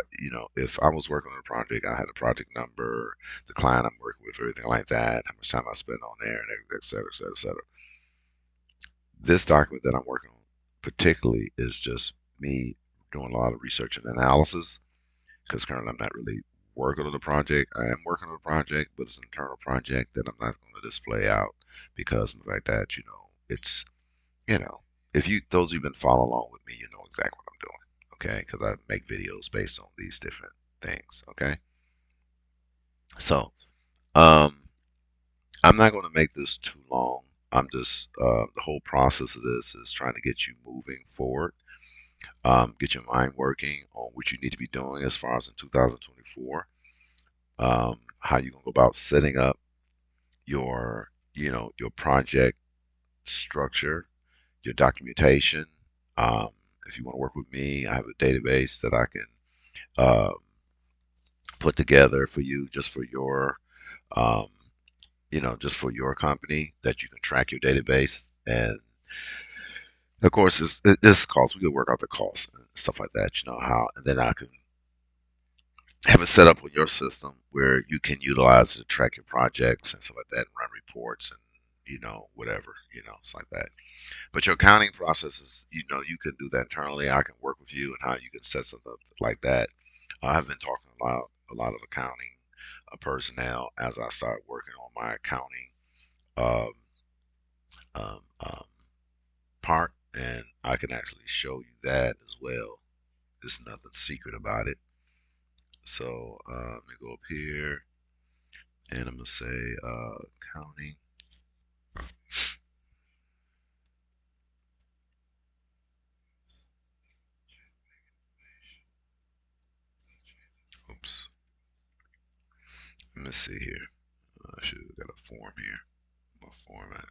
if I was working on a project, I had a project number, the client I'm working with, everything like that, how much time I spent on there, and et cetera, et cetera, et cetera. This document that I'm working on particularly is just me doing a lot of research and analysis because currently I'm not really working on the project. I am working on a project, but it's an internal project that I'm not going to display out because of the fact that, it's, you know, if you, those who've been following along with me, you know exactly what I'm doing. Okay. Because I make videos based on these different things. Okay. So, um, I'm not going to make this too long. I'm just, the whole process of this is trying to get you moving forward, get your mind working on what you need to be doing as far as in 2024, how you going to go about setting up your project structure, your documentation. Um, if you want to work with me, I have a database that I can uh, put together for you just for your, um, just for your company that you can track your database. And of course, this cost, we could work out the costs and stuff like that, how, and then I can have it set up on your system where you can utilize it to track your projects and stuff like that and run reports and whatever, it's like that. But your accounting processes, you can do that internally. I can work with you and how you can set something up like that. I've been talking a lot of accounting personnel as I start working on my accounting um, um, um, part, and I can actually show you that as well. There's nothing secret about it. So let me go up here and I'm gonna say accounting. let's see here. I should have got a form here. My format.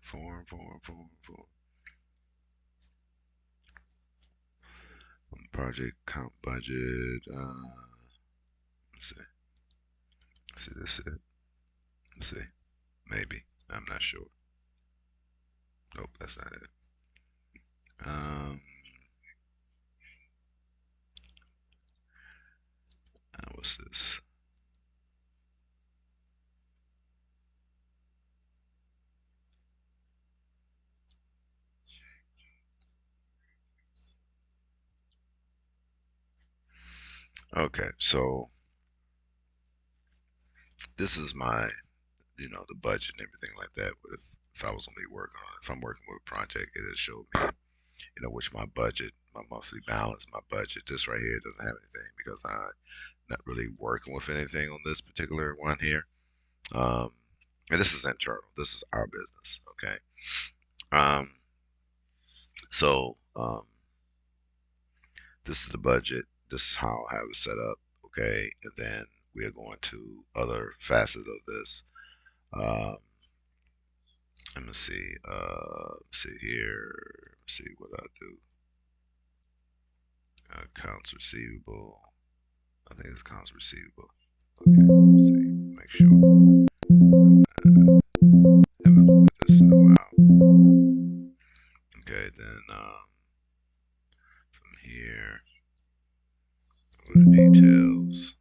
Form. Project count budget. Let's see. Let's see this it. Let's see. Maybe. I'm not sure. Nope, that's not it. Um, what's this? Okay, so this is my, the budget and everything like that. If I was gonna be working on, if I'm working with a project, it'll show me, which my budget, my monthly balance, my budget. This right here doesn't have anything because I'm not really working with anything on this particular one here. Um, and this is internal. This is our business. Okay. Um, so this is the budget. This is how I have it set up. Okay, and then we are going to other facets of this. Um, let me see. See here. See what I do. Accounts receivable. I think it's accounts receivable. Okay, let's see. Make sure. Haven't looked at this in a while. Okay, then from here, go to details.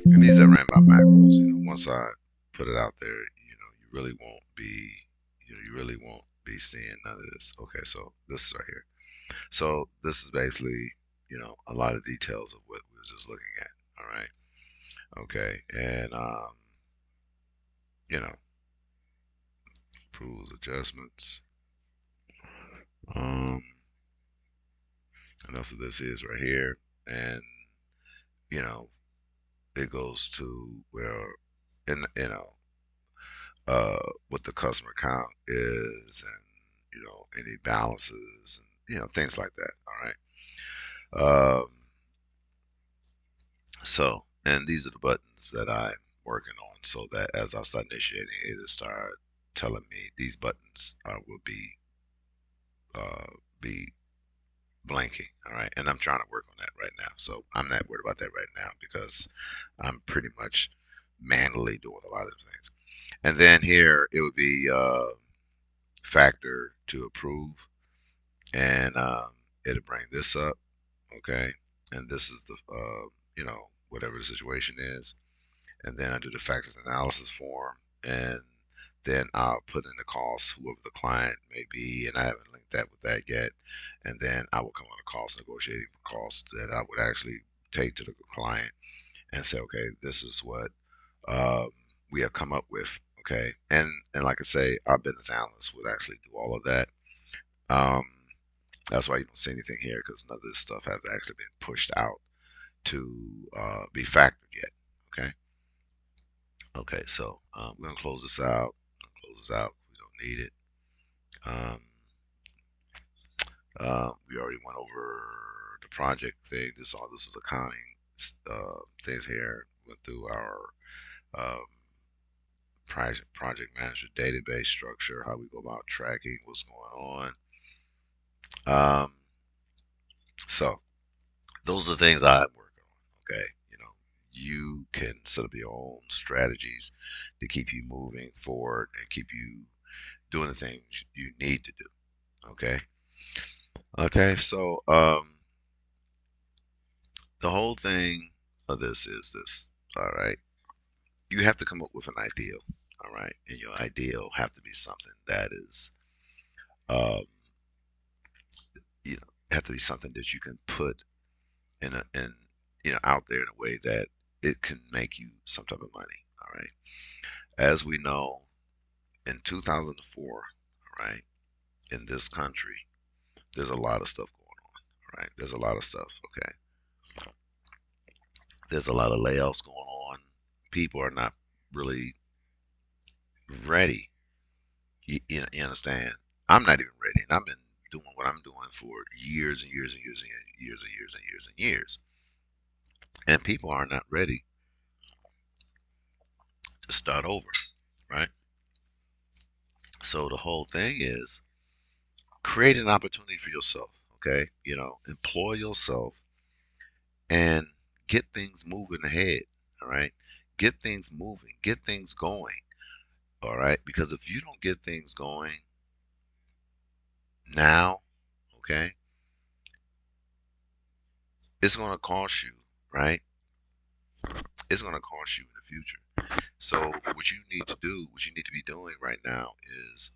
And these are ran by macros. Once I put it out there, you really won't be, you really won't be seeing none of this. Okay, so this is right here. So this is basically, a lot of details of what we were just looking at. All right. Okay, and you know, approvals, adjustments. Um, and that's what this is right here. And you know, it goes to where, in uh, what the customer count is, and any balances, and things like that. All right. So, and these are the buttons that I'm working on, so that as I start initiating, it'll start telling me these buttons will uh, be blanking. All right, and I'm trying to work on that right now. So I'm not worried about that right now because I'm pretty much manually doing a lot of things. And then here it would be factor to approve, and it'll bring this up. Okay, and this is the whatever the situation is, and then I do the factors analysis form, and then I'll put in the cost, whoever the client may be, and I haven't linked that with that yet. And then I will come on a cost negotiating cost that I would actually take to the client and say, okay, this is what um, we have come up with. Okay, and like I say, our business analyst would actually do all of that. Um, that's why you don't see anything here because none of this stuff has actually been pushed out to be factored yet. Okay. Okay, so we're gonna close this out. Close this out. We don't need it. Um, we already went over the project thing. This is accounting things here. Went through our um, project management database structure, how we go about tracking what's going on. So those are the things I'm working on. Okay, you can set up your own strategies to keep you moving forward and keep you doing the things you need to do. Okay. Okay. So the whole thing of this is this. All right. You have to come up with an ideal. All right, and your ideal have to be something that is, um, have to be something that you can put in out there in a way that it can make you some type of money. All right. As we know, in 2004, all right, in this country, there's a lot of stuff going on. All right. There's a lot of stuff. Okay. There's a lot of layoffs going on. People are not really ready. You understand? I'm not even ready, and I've been doing what I'm doing for years and years and years and years and years and years and years. And people are not ready to start over, right? So the whole thing is create an opportunity for yourself, okay? Employ yourself and get things moving ahead, all right? Get things moving, get things going, all right? Because if you don't get things going now, okay, it's going to cost you, right? It's going to cost you in the future. So what you need to do, what you need to be doing right now is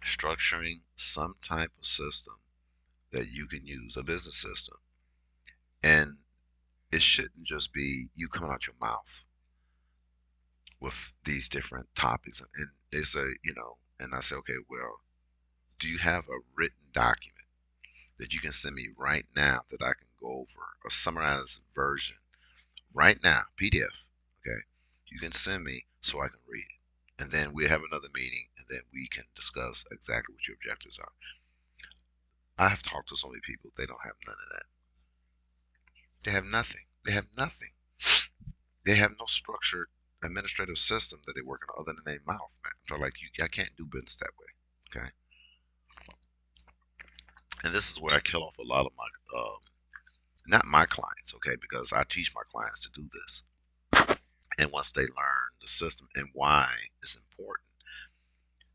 structuring some type of system that you can use, a business system. And it shouldn't just be you coming out your mouth with these different topics. And they say, and I say, okay, well, do you have a written document that you can send me right now that I can go over a summarized version right now, PDF? Okay. You can send me so I can read it. And then we have another meeting and then we can discuss exactly what your objectives are. I have talked to so many people, they don't have none of that. They have nothing. They have nothing. They have no structured administrative system that they work on other than their mouth, man. So like I can't do business that way. Okay. And this is where I kill off a lot of my not my clients, okay, because I teach my clients to do this. And once they learn the system and why it's important,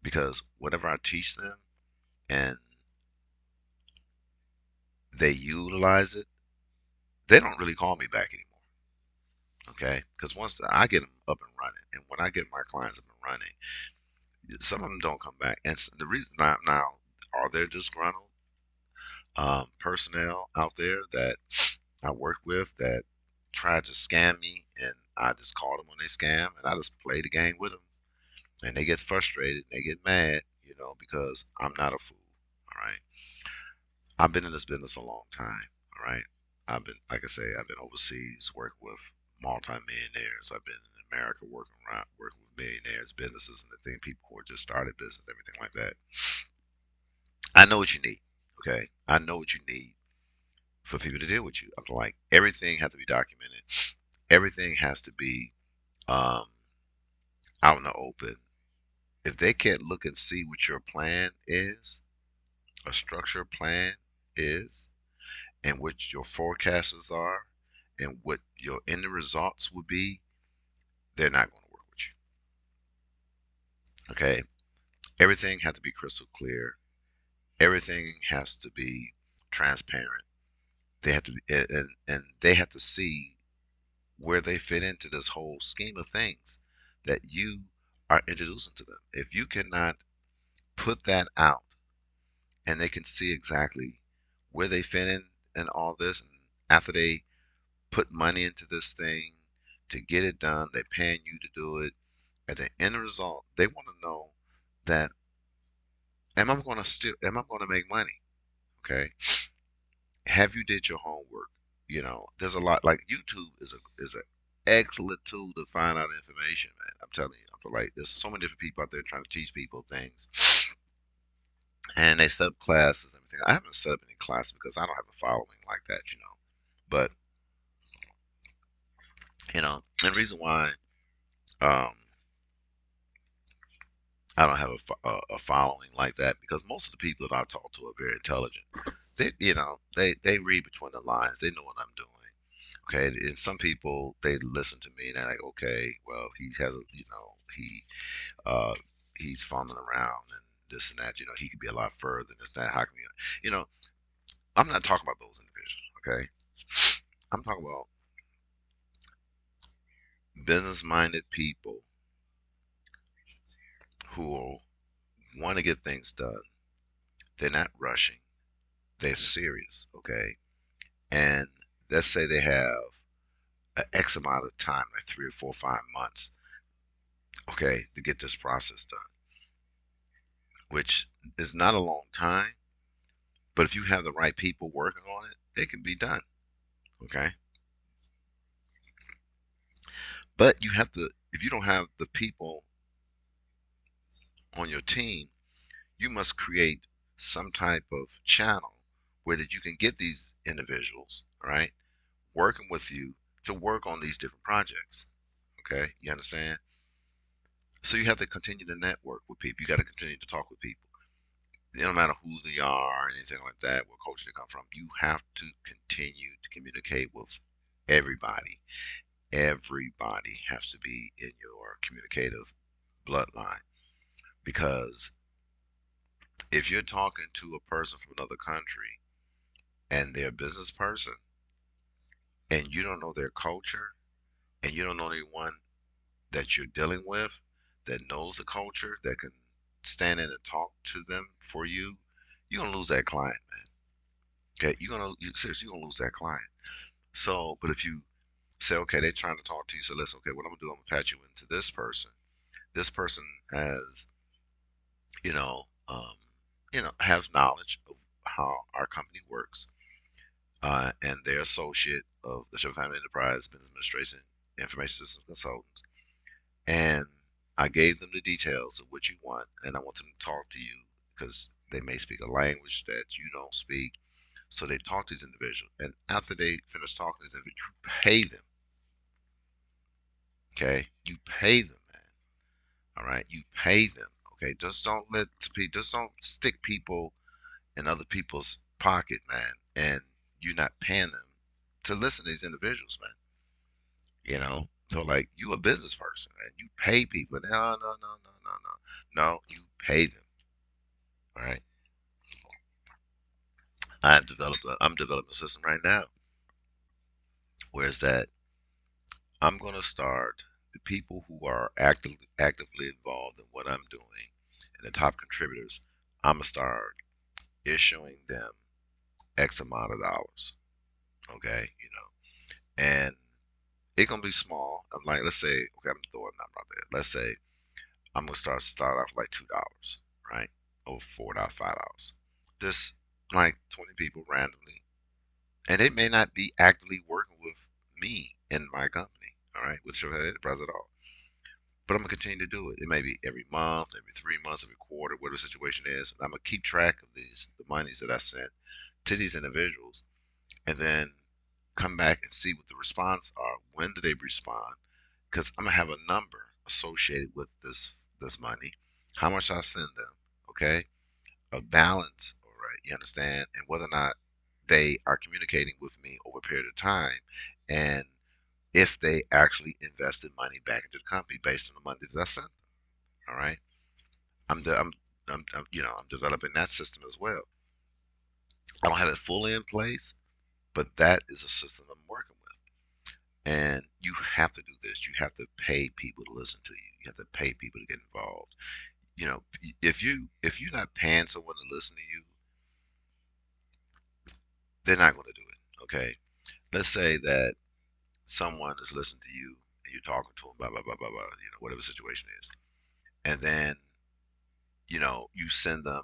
because whatever I teach them and they utilize it, they don't really call me back anymore. Okay, because once I get them up and running, and when I get my clients up and running, some of them don't come back. And the reason now are there disgruntled personnel out there that I work with that tried to scam me, and I just call them when they scam, and I just play the game with them, and they get frustrated, they get mad, because I'm not a fool. All right, I've been in this business a long time. All right, I've been, like I say, I've been overseas working with multi-millionaires. I've been in America working with millionaires, businesses, and the thing people who are just started business, everything like that. I know what you need. Okay, I know what you need for people to deal with you. I'm like, everything has to be documented. Everything has to be um, out in the open. If they can't look and see what your plan is, a structured plan is, and what your forecasts are, and what your end results will be, they're not going to work with you. Okay? Everything has to be crystal clear. Everything has to be transparent. They have to be, and they have to see where they fit into this whole scheme of things that you are introducing to them. If you cannot put that out and they can see exactly where they fit in and all this, and after they put money into this thing to get it done, they're paying you to do it. At the end result, they want to know that am I going to make money? Okay. Have you did your homework? There's a lot like YouTube is an excellent tool to find out information, man. I'm telling you, like there's so many different people out there trying to teach people things, and they set up classes and everything. I haven't set up any classes because I don't have a following like that. But and the reason why um I don't have a following like that because most of the people that I talk to are very intelligent. They read between the lines. They know what I'm doing. Okay, and some people they listen to me and they're like, okay, well he has a uh he's fumbling around and this and that. He could be a lot further than this that. How can you know? I'm not talking about those individuals. Okay, I'm talking about business-minded people who want to get things done. They're not rushing. They're serious. Okay, and let's say they have an X amount of time, like 3 or 4, 5 months, okay, to get this process done, which is not a long time, but if you have the right people working on it, it can be done, okay? But you have to, if you don't have the people on your team, you must create some type of channel where that you can get these individuals, right, working with you to work on these different projects. Okay, you understand? So you have to continue to network with people. You got to continue to talk with people. No matter who they are, or anything like that, what culture they come from, you have to continue to communicate with everybody. Everybody has to be in your communicative bloodline, because if you're talking to a person from another country and they're a business person and you don't know their culture and you don't know anyone that you're dealing with that knows the culture, that can stand in and talk to them for you, you're gonna lose that client, man. Okay, seriously, you're gonna lose that client. So, but if you say, okay, they're trying to talk to you, so listen, okay, what I'm gonna do, I'm gonna patch you into this person. This person has, you know, um, has knowledge of how our company works, and they're associate of the Shephard Family Enterprise Business Administration Information Systems Consultants. And I gave them the details of what you want, and I want them to talk to you because they may speak a language that you don't speak. So they talk to these individuals, and after they finish talking to these individuals, you pay them. Okay, you pay them, man. All right, you pay them. Okay, just don't stick people in other people's pocket, man, and you're not paying them to listen to these individuals, man. So like you a business person and you pay people. No, no, no, no, no, no. No, you pay them. All right. I'm developing a system right now. Whereas that I'm gonna start the people who are actively involved in what I'm doing and the top contributors, I'm gonna start issuing them X amount of dollars. Okay, and it's gonna be small. I'm like, let's say, okay, I'm throwing a number out there. Let's say I'm gonna start off like $2, right? Or $4, $5. Just like 20 people randomly. And they may not be actively working with me in my company, all right, with Shephard Enterprise at all. But I'm gonna continue to do it. It may be every month, every 3 months, every quarter, whatever the situation is. And I'm gonna keep track of the monies that I sent to these individuals, and then come back and see what the response are. When do they respond? Because I'm gonna have a number associated with this money, how much I send them, okay, a balance, all right, you understand, and whether or not they are communicating with me over a period of time, and if they actually invested money back into the company based on the money that I sent them, all right. I'm de- I'm developing that system as well. I don't have it fully in place, but that is a system I'm working with. And you have to do this. You have to pay people to listen to you. You have to pay people to get involved. If you're not paying someone to listen to you, they're not going to do it. Okay. Let's say that someone is listening to you and you're talking to them, blah blah blah blah blah. Whatever the situation is, and then you send them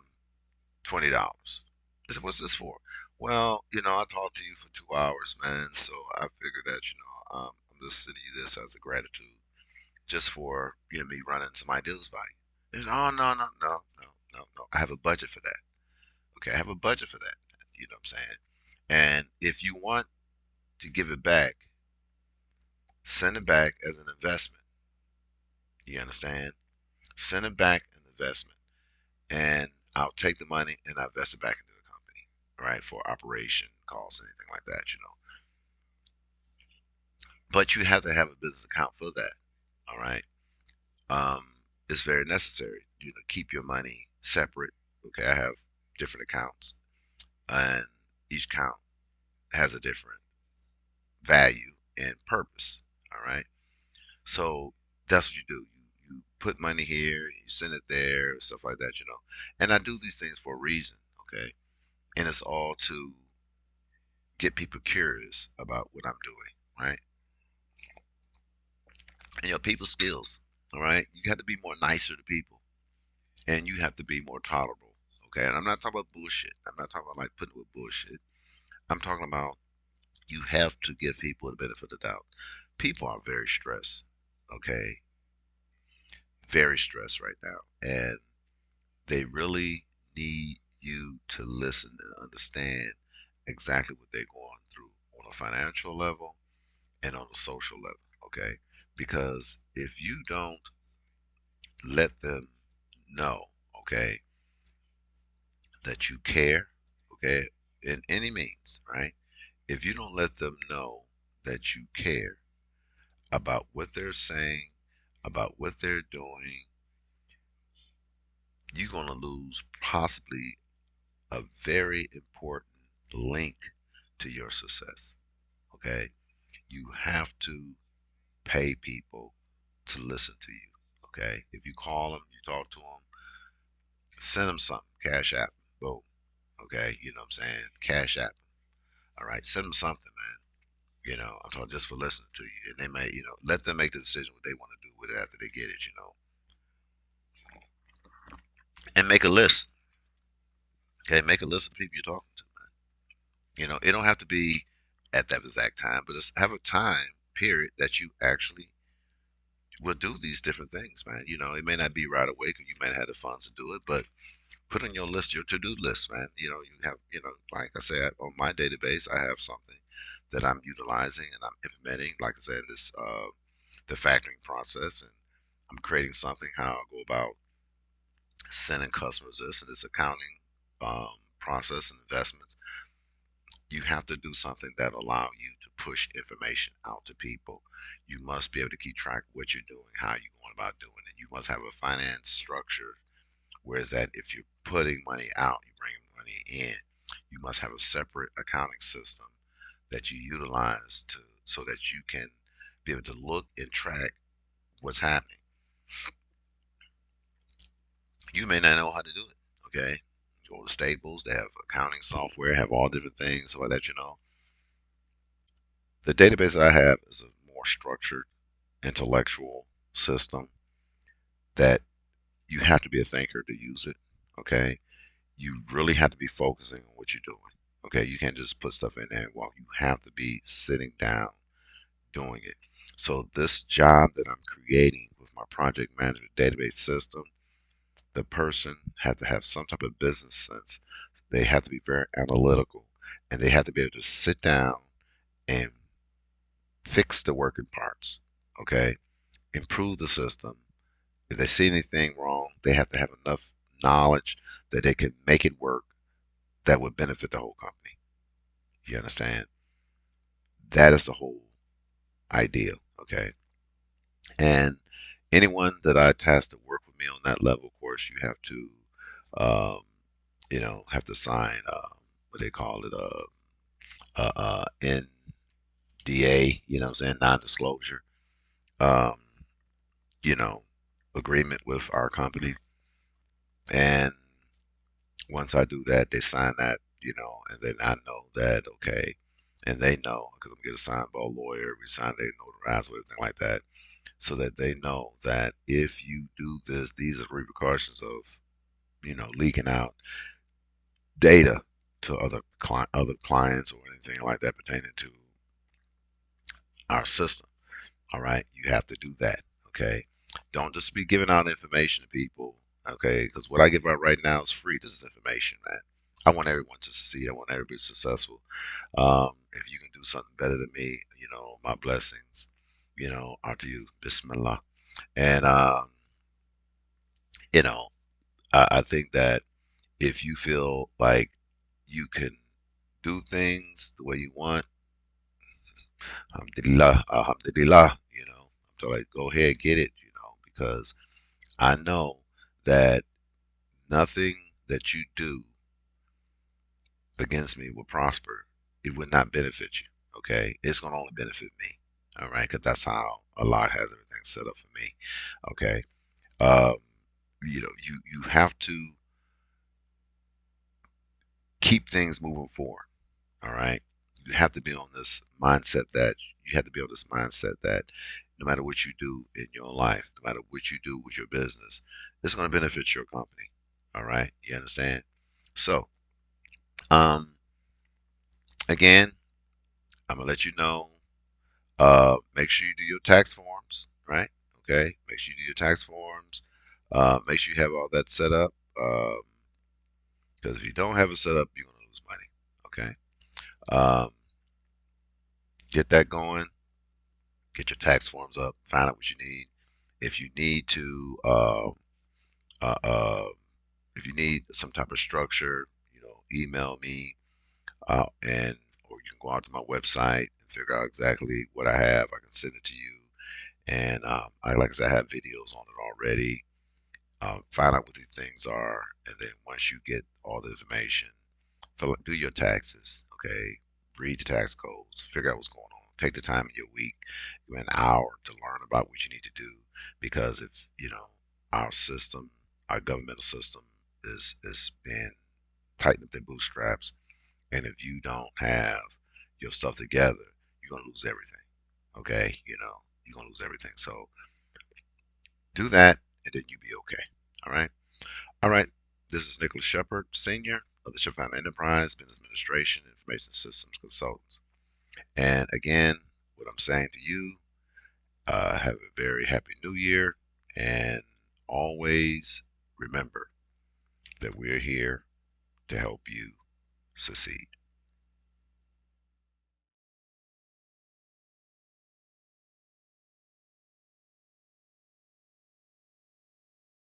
$20. They said, "What's this for?" Well, I talked to you for 2 hours, man. So I figured that I'm just sending you this as a gratitude, just for me running some ideas by you. Oh, no, no, no, no, no, no. I have a budget for that. Okay, I have a budget for that. You know what I'm saying? And if you want to give it back, send it back as an investment. You understand? Send it back an investment, and I'll take the money and I invest it back into the company, right, for operation costs, anything like that. But you have to have a business account for that. All right. um, it's very necessary. Keep your money separate. Okay, I have different accounts, and each account has a different value and purpose. All right, so that's what you do. You put money here, you send it there, stuff like that. And I do these things for a reason. Okay, and it's all to get people curious about what I'm doing. Right, and people skills. All right, you have to be more nicer to people, and you have to be more tolerable. Okay, and I'm not talking about bullshit. I'm not talking about like putting with bullshit. I'm talking about you have to give people the benefit of the doubt. People are very stressed. Okay, very stressed right now, and they really need you to listen and understand. exactly what they're going through on a financial level and on a social level, okay? Because if you don't let them know, okay, that you care, okay, in any means, right? If you don't let them know that you care about what they're saying, about what they're doing, you're going to lose possibly a very important link to your success, okay? You have to pay people to listen to you, okay? If you call them, you talk to them, send them something, cash app, boom, okay? You know what I'm saying? Cash app, all right? Send them something, man. I'm talking just for listening to you. And they may, let them make the decision what they want to do with it after they get it, and make a list. Okay, make a list of people you're talking to. It don't have to be at that exact time, but just have a time period that you actually will do these different things, man. It may not be right away because you might have the funds to do it, but put on your list, your to-do list, man. You have, like I said, on my database, I have something that I'm utilizing and I'm implementing. Like I said, this the factoring process, and I'm creating something how I go about sending customers this and this accounting process and investments. You have to do something that allow you to push information out to people. You must be able to keep track of what you're doing, how you're going about doing it. You must have a finance structure. Whereas that if you're putting money out, you bring money in, you must have a separate accounting system that you utilize to so that you can be able to look and track what's happening. You may not know how to do it. Okay, go to Staples. They have accounting software, have all different things so that the database I have is a more structured intellectual system that you have to be a thinker to use it. Okay, you really have to be focusing on what you're doing. Okay, you can't just put stuff in there and walk. You have to be sitting down doing it. So this job that I'm creating with my project management database system, the person had to have some type of business sense. They have to be very analytical, and they have to be able to sit down and fix the working parts. Okay, improve the system. If they see anything wrong, they have to have enough knowledge that they can make it work that would benefit the whole company. You understand? That is the whole idea. Okay. And anyone that I task to work with me on that level, of course, you have to, um, have to sign what they call it, NDA. You know what I'm saying? Non-disclosure. Um, you know, agreement with our company. And once I do that, they sign that, and then I know that, okay, and they know because I'm getting signed by a lawyer, we sign, they notarize, everything like that, so that they know that if you do this, these are the repercussions of, leaking out data to other clients or anything like that pertaining to our system. All right, you have to do that. Okay, don't just be giving out information to people. Okay, because what I give out right now is free. This is information, man. I want everyone to succeed. I want everybody to be successful. If you can do something better than me, my blessings, are to you. Bismillah. And you know, I think that if you feel like you can do things the way you want, alhamdulillah, alhamdulillah, so like go ahead, get it, because I know that nothing that you do against me will prosper. It would not benefit you. Okay, it's gonna only benefit me. All right, because that's how Allah has everything set up for me. Okay, um, you have to keep things moving forward. All right, you have to be on this mindset that you have to be on this mindset that no matter what you do in your life, no matter what you do with your business, it's going to benefit your company. All right, you understand? So, um, again, I'm gonna let you know. Make sure you do your tax forms, right? Okay, make sure you do your tax forms. Make sure you have all that set up. Because if you don't have it set up, you're gonna lose money. Okay. Um, get that going. Get your tax forms up. Find out what you need. If you need to, uh, uh, if you need some type of structure, email me, and or you can go out to my website and figure out exactly what I have. I can send it to you, and like I said, I have videos on it already. Find out what these things are, and then once you get all the information, do your taxes. Okay, read the tax codes, figure out what's going on. Take the time in your week, an hour to learn about what you need to do, because if our system, our governmental system, is being tightened up their bootstraps, and if you don't have your stuff together, you're gonna lose everything. Okay, you're gonna lose everything. So do that, and then you'll be okay. All right. All right. This is Nicholas Shepherd, Senior of the Shephard Enterprise Business Administration Information Systems Consultants. And again, what I'm saying to you, have a very happy new year. And always remember that we're here to help you succeed.